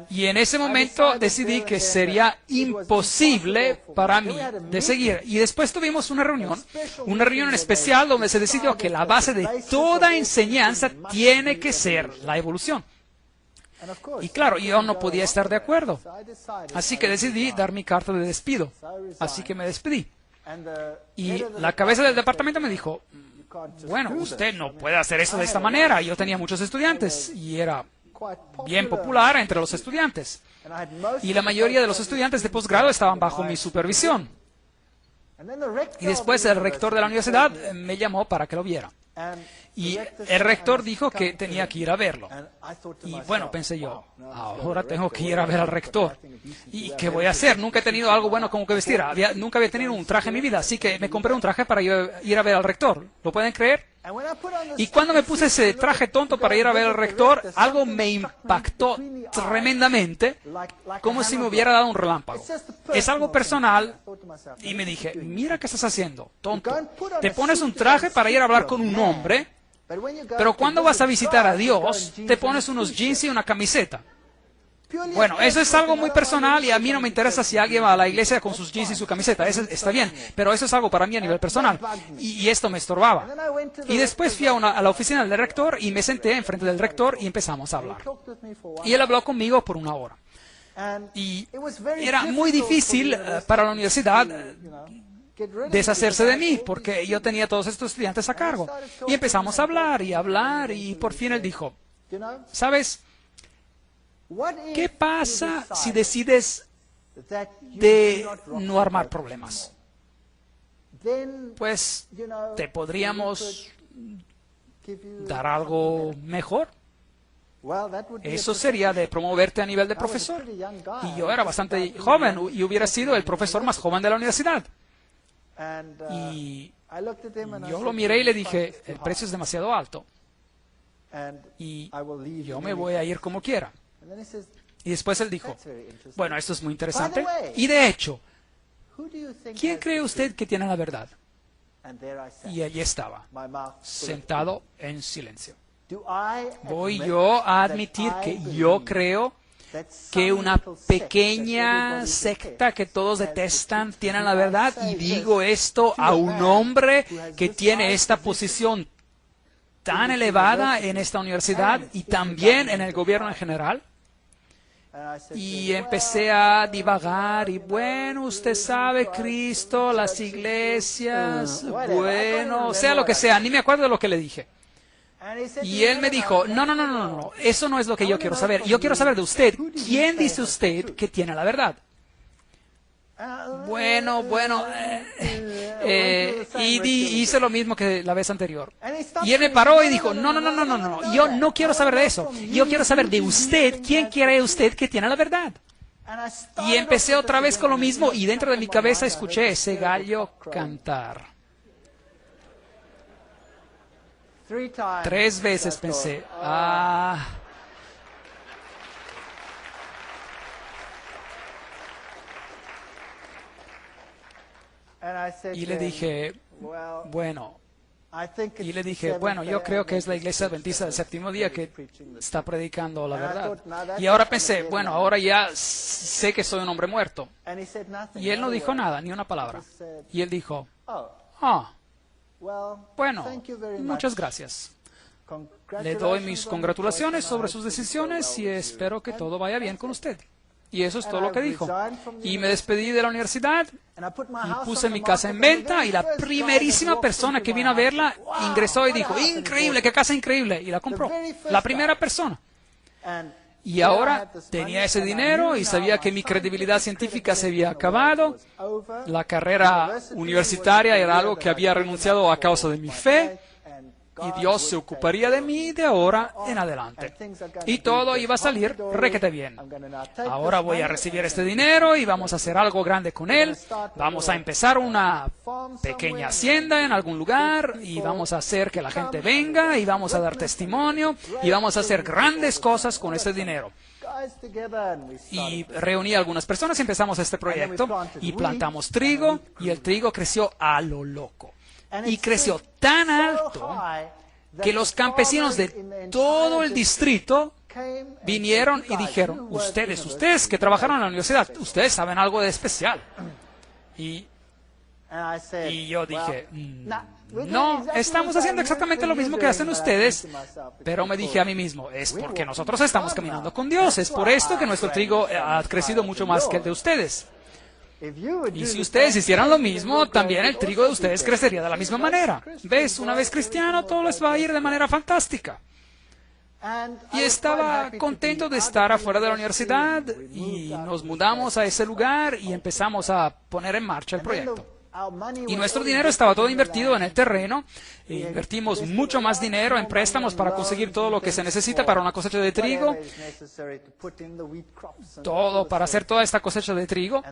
Y en ese momento decidí que sería imposible para mí de seguir. Y después tuvimos una reunión especial donde se decidió que la base de toda enseñanza tiene que ser la evolución. Y claro, yo no podía estar de acuerdo. Así que decidí dar mi carta de despido. Así que me despedí. Y la cabeza del departamento me dijo, bueno, usted no puede hacer eso de esta manera. Yo tenía muchos estudiantes y era bien popular entre los estudiantes. Y la mayoría de los estudiantes de posgrado estaban bajo mi supervisión. Y después el rector de la universidad me llamó para que lo viera. Y el rector dijo que tenía que ir a verlo. Y bueno, pensé yo, ahora tengo que ir a ver al rector. ¿Y qué voy a hacer? Nunca he tenido algo bueno como que vestir. Nunca había tenido un traje en mi vida, así que me compré un traje para ir a ver al rector. ¿Lo pueden creer? Y cuando me puse ese traje tonto para ir a ver al rector, algo me impactó tremendamente, como si me hubiera dado un relámpago. Es algo personal, y me dije, mira qué estás haciendo, tonto. Te pones un traje para ir a hablar con un hombre, pero cuando vas a visitar a Dios, te pones unos jeans y una camiseta. Bueno, eso es algo muy personal y a mí no me interesa si alguien va a la iglesia con sus jeans y su camiseta. Eso está bien, pero eso es algo para mí a nivel personal. Y esto me estorbaba. Y después fui a la oficina del rector y me senté enfrente del rector y empezamos a hablar. Y él habló conmigo por 1 hora. Y era muy difícil para la universidad deshacerse de mí, porque yo tenía todos estos estudiantes a cargo. Y empezamos a hablar y por fin él dijo, ¿sabes? ¿Qué pasa si decides de no armar problemas? Pues te podríamos dar algo mejor. Eso sería de promoverte a nivel de profesor. Y yo era bastante joven y hubiera sido el profesor más joven de la universidad. Y yo lo miré y le dije, el precio es demasiado alto. Y yo me voy a ir como quiera. Y después él dijo, bueno, esto es muy interesante. Y de hecho, ¿quién cree usted que tiene la verdad? Y allí estaba, sentado en silencio. ¿Voy yo a admitir que yo creo que una pequeña secta que todos detestan tiene la verdad? Y digo esto a un hombre que tiene esta posición tan elevada en esta universidad y también en el gobierno en general. Y empecé a divagar y bueno, usted sabe, Cristo, las iglesias, bueno, sea lo que sea, ni me acuerdo de lo que le dije. Y él me dijo, no, eso no es lo que yo quiero saber. Yo quiero saber de usted, ¿quién dice usted que tiene la verdad? Bueno, hice lo mismo que la vez anterior. Y él me paró y dijo, no, yo no quiero saber de eso. Yo quiero saber de usted, ¿quién cree usted que tiene la verdad? Y empecé otra vez con lo mismo y dentro de mi cabeza escuché ese gallo cantar. 3 veces pensé, y le dije, bueno, yo creo que es la Iglesia Adventista del Séptimo Día que está predicando la verdad. Y ahora pensé, bueno, ahora ya sé que soy un hombre muerto. Y él no dijo nada, ni una palabra. Y él dijo, bueno, muchas gracias. Le doy mis congratulaciones sobre sus decisiones y espero que todo vaya bien con usted. Y eso es todo lo que dijo. Y me despedí de la universidad y puse mi casa en venta y la primerísima persona que vino a verla ingresó y dijo, increíble, qué casa increíble, y la compró. La primera persona. Y ahora tenía ese dinero y sabía que mi credibilidad científica se había acabado. La carrera universitaria era algo que había renunciado a causa de mi fe. Y Dios se ocuparía de mí de ahora en adelante. Y todo iba a salir requete bien. Ahora voy a recibir este dinero y vamos a hacer algo grande con él. Vamos a empezar una pequeña hacienda en algún lugar y vamos a hacer que la gente venga y vamos a dar testimonio y vamos a hacer grandes cosas con ese dinero. Y reuní a algunas personas y empezamos este proyecto y plantamos trigo y el trigo creció a lo loco. Y creció tan alto que los campesinos de todo el distrito vinieron y dijeron, ustedes que trabajaron en la universidad, ustedes saben algo de especial. Y yo dije, no, estamos haciendo exactamente lo mismo que hacen ustedes, pero me dije a mí mismo, es porque nosotros estamos caminando con Dios, es por esto que nuestro trigo ha crecido mucho más que el de ustedes. Y si ustedes hicieran lo mismo, también el trigo de ustedes crecería de la misma manera. ¿Ves? Una vez cristiano, todo les va a ir de manera fantástica. Y estaba contento de estar afuera de la universidad y nos mudamos a ese lugar y empezamos a poner en marcha el proyecto. Y nuestro dinero estaba todo invertido en el terreno. Invertimos mucho más dinero en préstamos para conseguir todo lo que se necesita para una cosecha de trigo. Todo para hacer toda esta cosecha de trigo.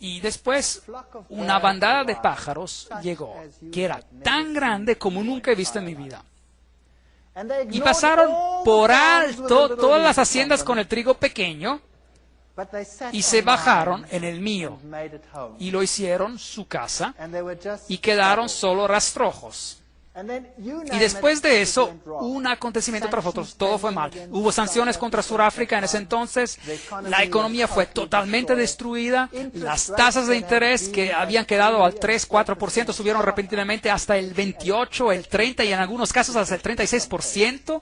Y después una bandada de pájaros llegó, que era tan grande como nunca he visto en mi vida. Y pasaron por alto todas las haciendas con el trigo pequeño y se bajaron en el mío y lo hicieron su casa y quedaron solo rastrojos. Y después de eso, un acontecimiento tras otro, todo fue mal. Hubo sanciones contra Sudáfrica en ese entonces, la economía fue totalmente destruida, las tasas de interés que habían quedado al 3-4% subieron repentinamente hasta el 28, el 30 y en algunos casos hasta el 36%.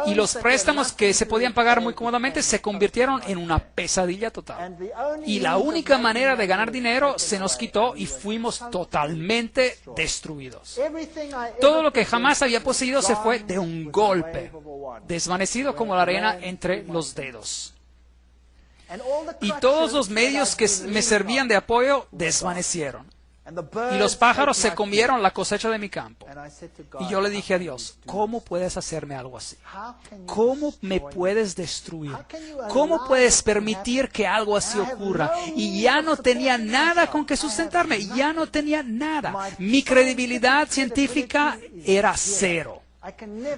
Y los préstamos que se podían pagar muy cómodamente se convirtieron en una pesadilla total. Y la única manera de ganar dinero se nos quitó y fuimos totalmente destruidos. Todo lo que jamás había poseído se fue de un golpe, desvanecido como la arena entre los dedos. Y todos los medios que me servían de apoyo desvanecieron. Y los pájaros se comieron la cosecha de mi campo. Y yo le dije a Dios, ¿cómo puedes hacerme algo así? ¿Cómo me puedes destruir? ¿Cómo puedes permitir que algo así ocurra? Y ya no tenía nada con que sustentarme, ya no tenía nada. Mi credibilidad científica era cero.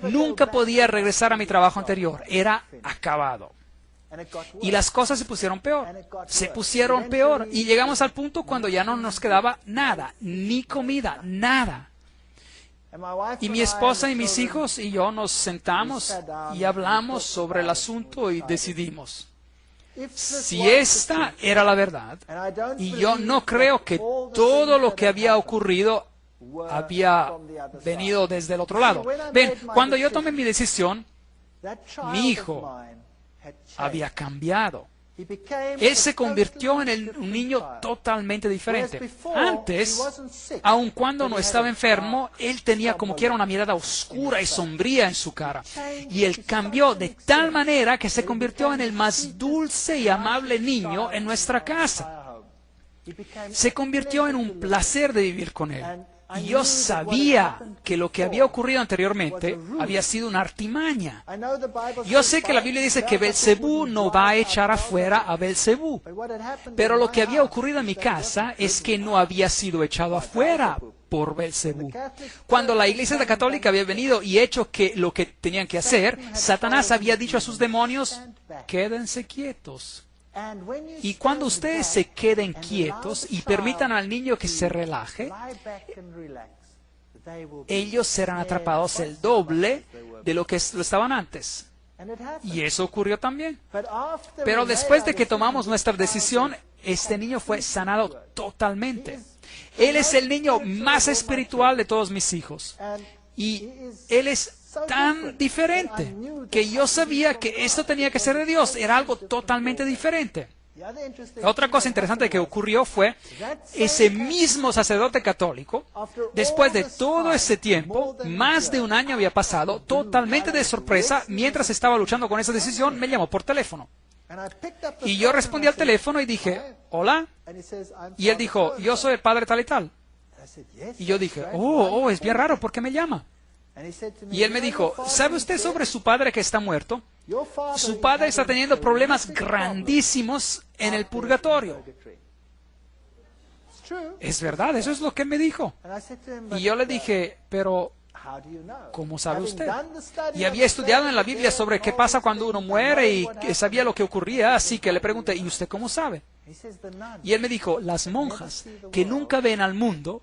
Nunca podía regresar a mi trabajo anterior, era acabado. Y las cosas se pusieron peor, y llegamos al punto cuando ya no nos quedaba nada, ni comida, nada. Y mi esposa y mis hijos y yo nos sentamos y hablamos sobre el asunto y decidimos, si esta era la verdad, y yo no creo que todo lo que había ocurrido había venido desde el otro lado. Ven, cuando yo tomé mi decisión, mi hijo había cambiado. Él se convirtió en un niño totalmente diferente. Antes, aun cuando no estaba enfermo, él tenía como quiera una mirada oscura y sombría en su cara. Y él cambió de tal manera que se convirtió en el más dulce y amable niño en nuestra casa. Se convirtió en un placer de vivir con él. Y yo sabía que lo que había ocurrido anteriormente había sido una artimaña. Yo sé que la Biblia dice que Belcebú no va a echar afuera a Belcebú. Pero lo que había ocurrido en mi casa es que no había sido echado afuera por Belcebú. Cuando la Iglesia Católica había venido y hecho lo que tenían que hacer, Satanás había dicho a sus demonios, quédense quietos. Y cuando ustedes se queden quietos y permitan al niño que se relaje, ellos serán atrapados el doble de lo que lo estaban antes. Y eso ocurrió también. Pero después de que tomamos nuestra decisión, este niño fue sanado totalmente. Él es el niño más espiritual de todos mis hijos. Y él es tan diferente que yo sabía que esto tenía que ser de Dios. Era algo totalmente diferente. Otra cosa interesante que ocurrió fue ese mismo sacerdote católico, después de todo ese tiempo, más de un año había pasado, totalmente de sorpresa, mientras estaba luchando con esa decisión, me llamó por teléfono. Y yo respondí al teléfono y dije, hola. Y él dijo, yo soy el padre tal y tal. Y yo dije, es bien raro, ¿por qué me llama? Y él me dijo, ¿sabe usted sobre su padre que está muerto? Su padre está teniendo problemas grandísimos en el purgatorio. Es verdad, eso es lo que él me dijo. Y yo le dije, pero ¿cómo sabe usted? Y había estudiado en la Biblia sobre qué pasa cuando uno muere y sabía lo que ocurría, así que le pregunté, ¿y usted cómo sabe? Y él me dijo, las monjas que nunca ven al mundo,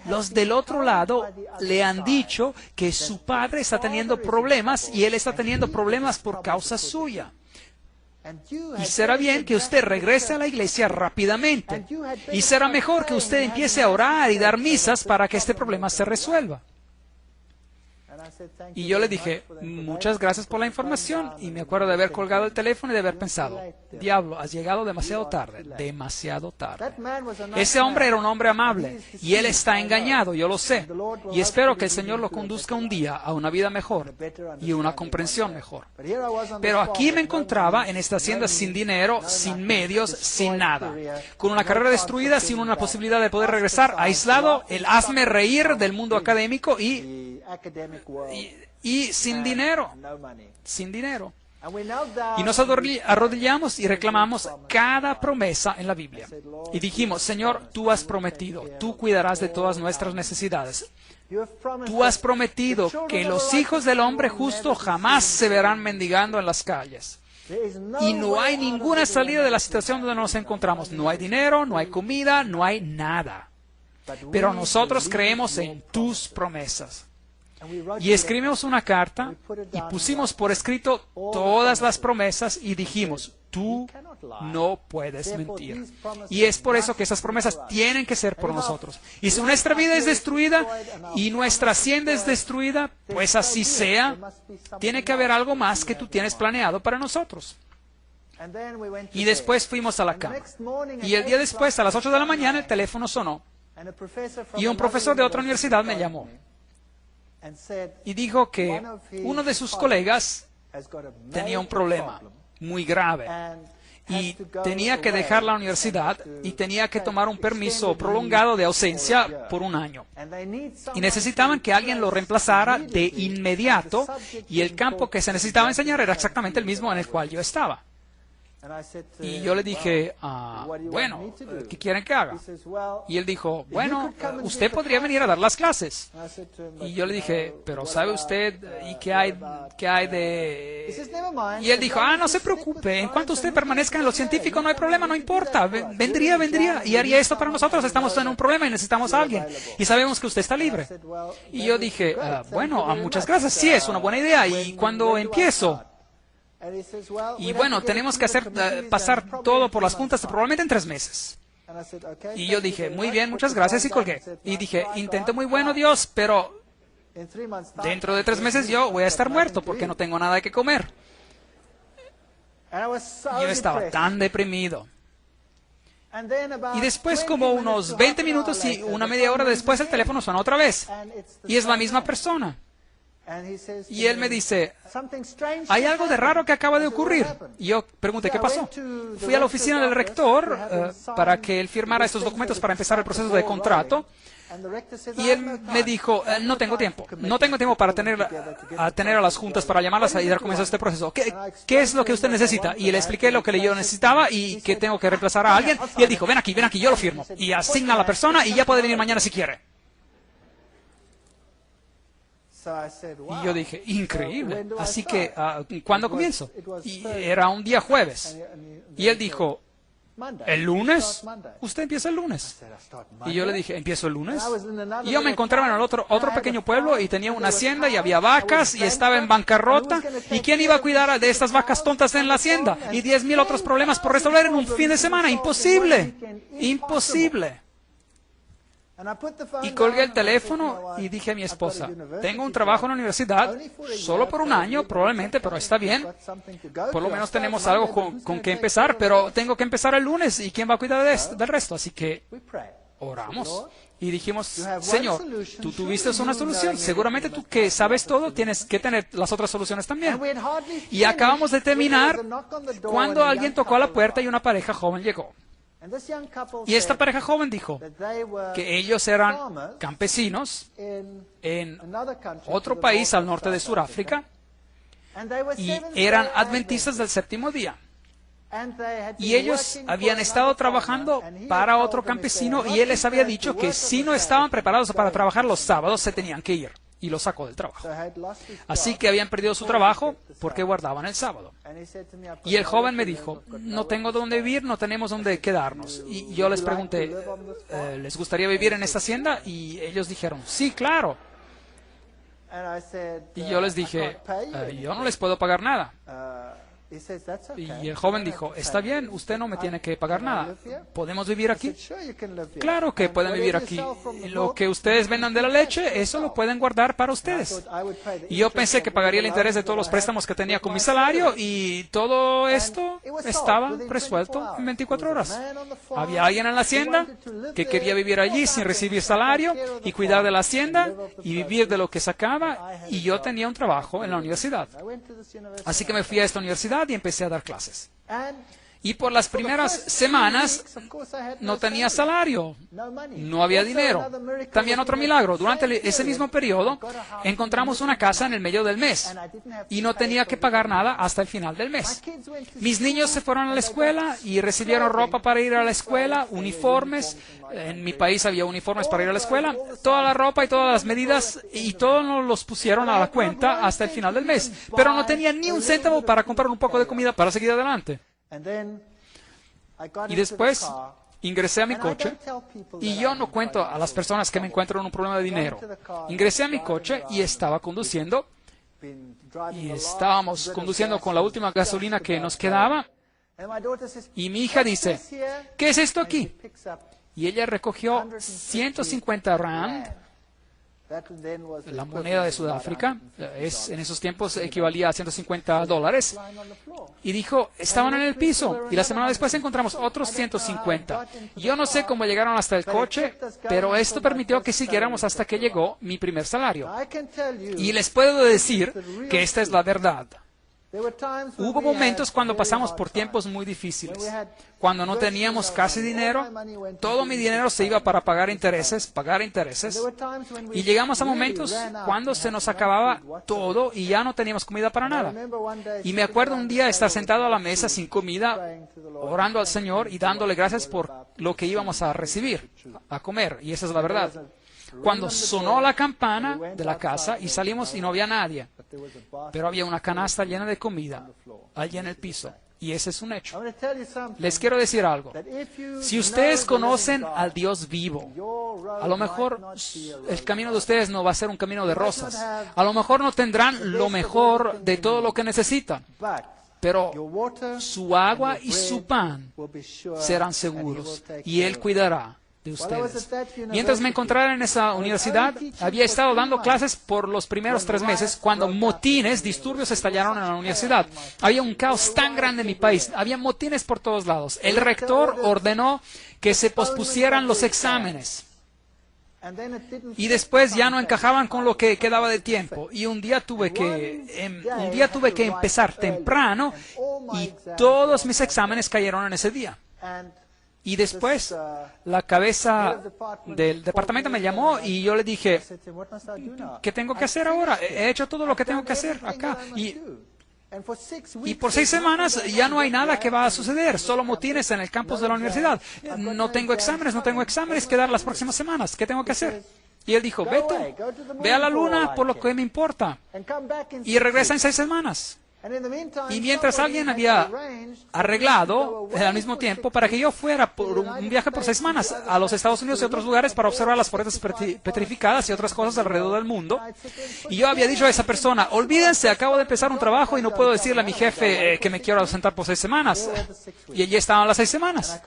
los del otro lado le han dicho que su padre está teniendo problemas y él está teniendo problemas por causa suya. Y será bien que usted regrese a la iglesia rápidamente. Y será mejor que usted empiece a orar y dar misas para que este problema se resuelva. Y yo le dije, muchas gracias por la información. Y me acuerdo de haber colgado el teléfono y de haber pensado, diablo, has llegado demasiado tarde, demasiado tarde. Ese hombre era un hombre amable y él está engañado, yo lo sé. Y espero que el Señor lo conduzca un día a una vida mejor y una comprensión mejor. Pero aquí me encontraba en esta hacienda sin dinero, sin medios, sin nada. Con una carrera destruida, sin una posibilidad de poder regresar, aislado, el hazme reír del mundo académico y sin dinero, sin dinero. Y nos arrodillamos y reclamamos cada promesa en la Biblia. Y dijimos, Señor, tú has prometido, tú cuidarás de todas nuestras necesidades. Tú has prometido que los hijos del hombre justo jamás se verán mendigando en las calles. Y no hay ninguna salida de la situación donde nos encontramos. No hay dinero, no hay comida, no hay nada. Pero nosotros creemos en tus promesas. Y escribimos una carta y pusimos por escrito todas las promesas y dijimos, tú no puedes mentir. Y es por eso que esas promesas tienen que ser por nosotros. Y si nuestra vida es destruida y nuestra hacienda es destruida, pues así sea, tiene que haber algo más que tú tienes planeado para nosotros. Y después fuimos a la cama. Y el día después, a las 8 de la mañana, el teléfono sonó. Y un profesor de otra universidad me llamó. Y dijo que uno de sus colegas tenía un problema muy grave y tenía que dejar la universidad y tenía que tomar un permiso prolongado de ausencia por un año. Y necesitaban que alguien lo reemplazara de inmediato y el campo que se necesitaba enseñar era exactamente el mismo en el cual yo estaba. Y yo le dije, bueno, ¿qué quieren que haga? Y él dijo, bueno, usted podría venir a dar las clases. Y yo le dije, pero ¿sabe usted y qué hay de...? Y él dijo, no se preocupe, en cuanto usted permanezca en lo científico no hay problema, no importa, vendría y haría esto para nosotros, estamos en un problema y necesitamos a alguien. Y sabemos que usted está libre. Y yo dije, bueno, muchas gracias, sí, es una buena idea. ¿Y cuándo empiezo? Y bueno, tenemos que pasar todo por las puntas probablemente en 3 meses. Y yo dije, muy bien, muchas gracias, y colgué. Y dije, intento muy bueno, Dios, pero dentro de 3 meses yo voy a estar muerto porque no tengo nada que comer. Yo estaba tan deprimido. Y después, como unos 20 minutos y una media hora después, el teléfono suena otra vez. Y es la misma persona. Y él me dice, hay algo de raro que acaba de ocurrir. Y yo pregunté, ¿qué pasó? Fui a la oficina del rector para que él firmara estos documentos para empezar el proceso de contrato. Y él me dijo, no tengo tiempo para tener a las juntas, para llamarlas y dar comienzo a este proceso. ¿Qué es lo que usted necesita? Y le expliqué lo que yo necesitaba y que tengo que reemplazar a alguien. Y él dijo, ven aquí, yo lo firmo. Y asigna a la persona y ya puede venir mañana si quiere. Y yo dije, increíble. Así que, ¿cuándo comienzo? Y era un día jueves. Y él dijo, ¿el lunes? Usted empieza el lunes. Y yo le dije, ¿empiezo el lunes? Y yo me encontraba en el otro pequeño pueblo y tenía una hacienda y había vacas y estaba en bancarrota. ¿Y quién iba a cuidar de estas vacas tontas en la hacienda? Y 10,000 otros problemas por resolver en un fin de semana. Imposible. Imposible. Y colgué el teléfono y dije a mi esposa, tengo un trabajo en la universidad, solo por un año probablemente, pero está bien. Por lo menos tenemos algo con que empezar, pero tengo que empezar el lunes y ¿quién va a cuidar del resto? Así que oramos y dijimos, Señor, tú tuviste una solución. Seguramente tú que sabes todo tienes que tener las otras soluciones también. Y acabamos de terminar cuando alguien tocó a la puerta y una pareja joven llegó. Y esta pareja joven dijo que ellos eran campesinos en otro país al norte de Sudáfrica y eran adventistas del séptimo día. Y ellos habían estado trabajando para otro campesino y él les había dicho que si no estaban preparados para trabajar los sábados se tenían que ir. Y lo sacó del trabajo. Así que habían perdido su trabajo porque guardaban el sábado. Y el joven me dijo, no tengo dónde vivir, no tenemos dónde quedarnos. Y yo les pregunté, ¿les gustaría vivir en esta hacienda? Y ellos dijeron, sí, claro. Y yo les dije, yo no les puedo pagar nada. Y el joven dijo, está bien, usted no me tiene que pagar nada. ¿Podemos vivir aquí? Claro que pueden vivir aquí. Lo que ustedes vendan de la leche, eso lo pueden guardar para ustedes. Y yo pensé que pagaría el interés de todos los préstamos que tenía con mi salario y todo esto estaba resuelto en 24 horas. Había alguien en la hacienda que quería vivir allí sin recibir salario y cuidar de la hacienda y vivir de lo que sacaba, y yo tenía un trabajo en la universidad. Así que me fui a esta universidad y empecé a dar clases. Y por las primeras semanas no tenía salario, no había dinero. También otro milagro, durante ese mismo periodo encontramos una casa en el medio del mes y no tenía que pagar nada hasta el final del mes. Mis niños se fueron a la escuela y recibieron ropa para ir a la escuela, uniformes. En mi país había uniformes para ir a la escuela, toda la ropa y todas las medidas, y todos nos los pusieron a la cuenta hasta el final del mes. Pero no tenía ni un céntavo para comprar un poco de comida para seguir adelante. Y después ingresé a mi coche, y yo no cuento a las personas que me encuentro en un problema de dinero. Ingresé a mi coche y estaba conduciendo, y estábamos conduciendo con la última gasolina que nos quedaba, y mi hija dice, ¿qué es esto aquí? Y ella recogió 150 rand, la moneda de Sudáfrica, en esos tiempos equivalía a $150, y dijo, estaban en el piso, y la semana después encontramos otros 150. Yo no sé cómo llegaron hasta el coche, pero esto permitió que siguiéramos hasta que llegó mi primer salario. Y les puedo decir que esta es la verdad. Hubo momentos cuando pasamos por tiempos muy difíciles, cuando no teníamos casi dinero, todo mi dinero se iba para pagar intereses, y llegamos a momentos cuando se nos acababa todo y ya no teníamos comida para nada. Y me acuerdo un día estar sentado a la mesa sin comida, orando al Señor y dándole gracias por lo que íbamos a recibir, a comer, y esa es la verdad. Cuando sonó la campana de la casa y salimos y no había nadie, pero había una canasta llena de comida allí en el piso, y ese es un hecho. Les quiero decir algo. Si ustedes conocen al Dios vivo, a lo mejor el camino de ustedes no va a ser un camino de rosas. A lo mejor no tendrán lo mejor de todo lo que necesitan, pero su agua y su pan serán seguros, y Él cuidará de ustedes. Mientras me encontraba en esa universidad, había estado dando clases por los primeros 3 meses cuando motines, disturbios estallaron en la universidad. Había un caos tan grande en mi país, había motines por todos lados. El rector ordenó que se pospusieran los exámenes. Y después ya no encajaban con lo que quedaba de tiempo. Y un día tuve que empezar temprano y todos mis exámenes cayeron en ese día. Y después la cabeza del departamento me llamó y yo le dije, ¿qué tengo que hacer ahora? He hecho todo lo que tengo que hacer acá. Y por 6 semanas ya no hay nada que va a suceder, solo motines en el campus de la universidad. No tengo exámenes que dar las próximas semanas. ¿Qué tengo que hacer? Y él dijo, vete, ve a la luna por lo que me importa. Y regresa en 6 semanas. Y mientras alguien había arreglado al mismo tiempo para que yo fuera por un viaje por 6 semanas a los Estados Unidos y otros lugares para observar las puertas petrificadas y otras cosas alrededor del mundo. Y yo había dicho a esa persona, olvídense, acabo de empezar un trabajo y no puedo decirle a mi jefe que me quiero ausentar por 6 semanas. Y allí estaban las 6 semanas.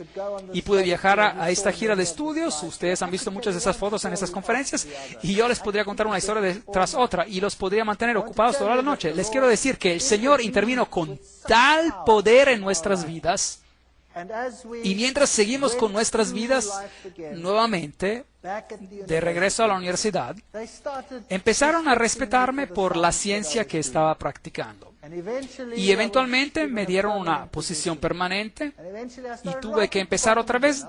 Y pude viajar a esta gira de estudios. Ustedes han visto muchas de esas fotos en esas conferencias. Y yo les podría contar una historia tras otra y los podría mantener ocupados toda la noche. Les quiero decir que el Señor intervino con tal poder en nuestras vidas, y mientras seguimos con nuestras vidas nuevamente de regreso a la universidad, empezaron a respetarme por la ciencia que estaba practicando. Y eventualmente me dieron una posición permanente y tuve que empezar otra vez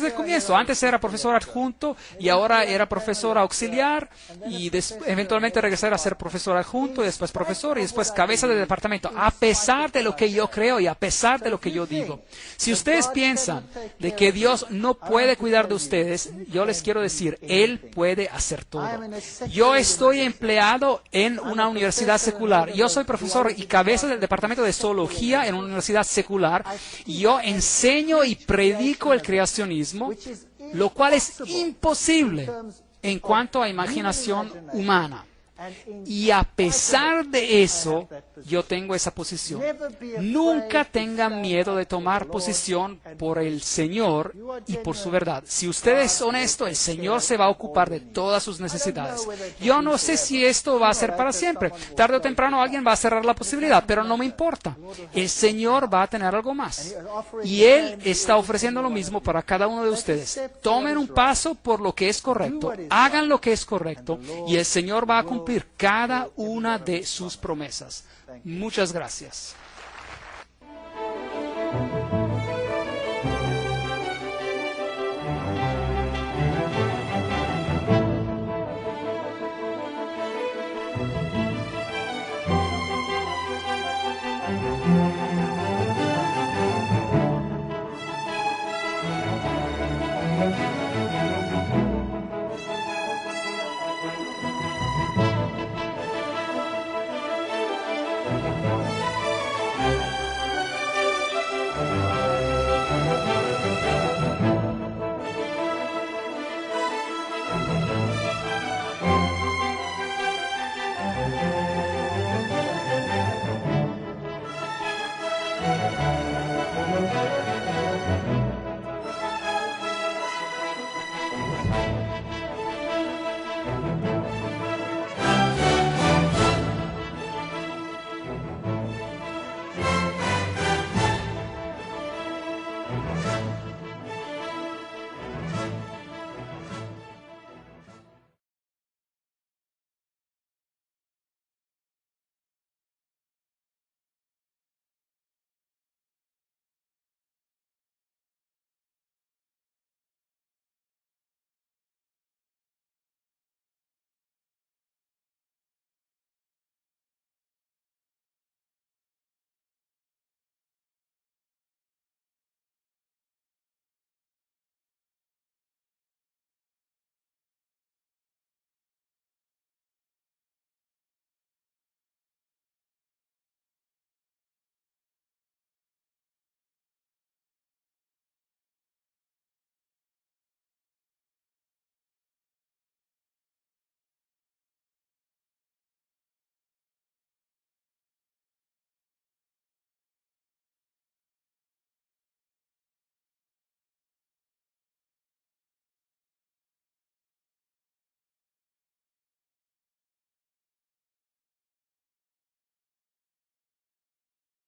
del comienzo. Antes era profesor adjunto y ahora era profesor auxiliar y eventualmente regresé a ser profesor adjunto y después profesor y después cabeza de departamento, a pesar de lo que yo creo y a pesar de lo que yo digo. Si ustedes piensan de que Dios no puede cuidar de ustedes, yo les quiero decir, Él puede hacer todo. Yo estoy empleado en una universidad secular. Yo soy profesor y cabeza del departamento de zoología en una universidad secular. Y yo enseño y predico el creacionismo, lo cual es imposible en cuanto a imaginación humana. Y a pesar de eso, yo tengo esa posición. Nunca tengan miedo de tomar posición por el Señor y por su verdad. Si usted es honesto, el Señor se va a ocupar de todas sus necesidades. Yo no sé si esto va a ser para siempre. Tarde o temprano alguien va a cerrar la posibilidad, pero no me importa. El Señor va a tener algo más. Y Él está ofreciendo lo mismo para cada uno de ustedes. Tomen un paso por lo que es correcto. Hagan lo que es correcto. Y el Señor va a cumplir cada una de sus promesas. Muchas gracias.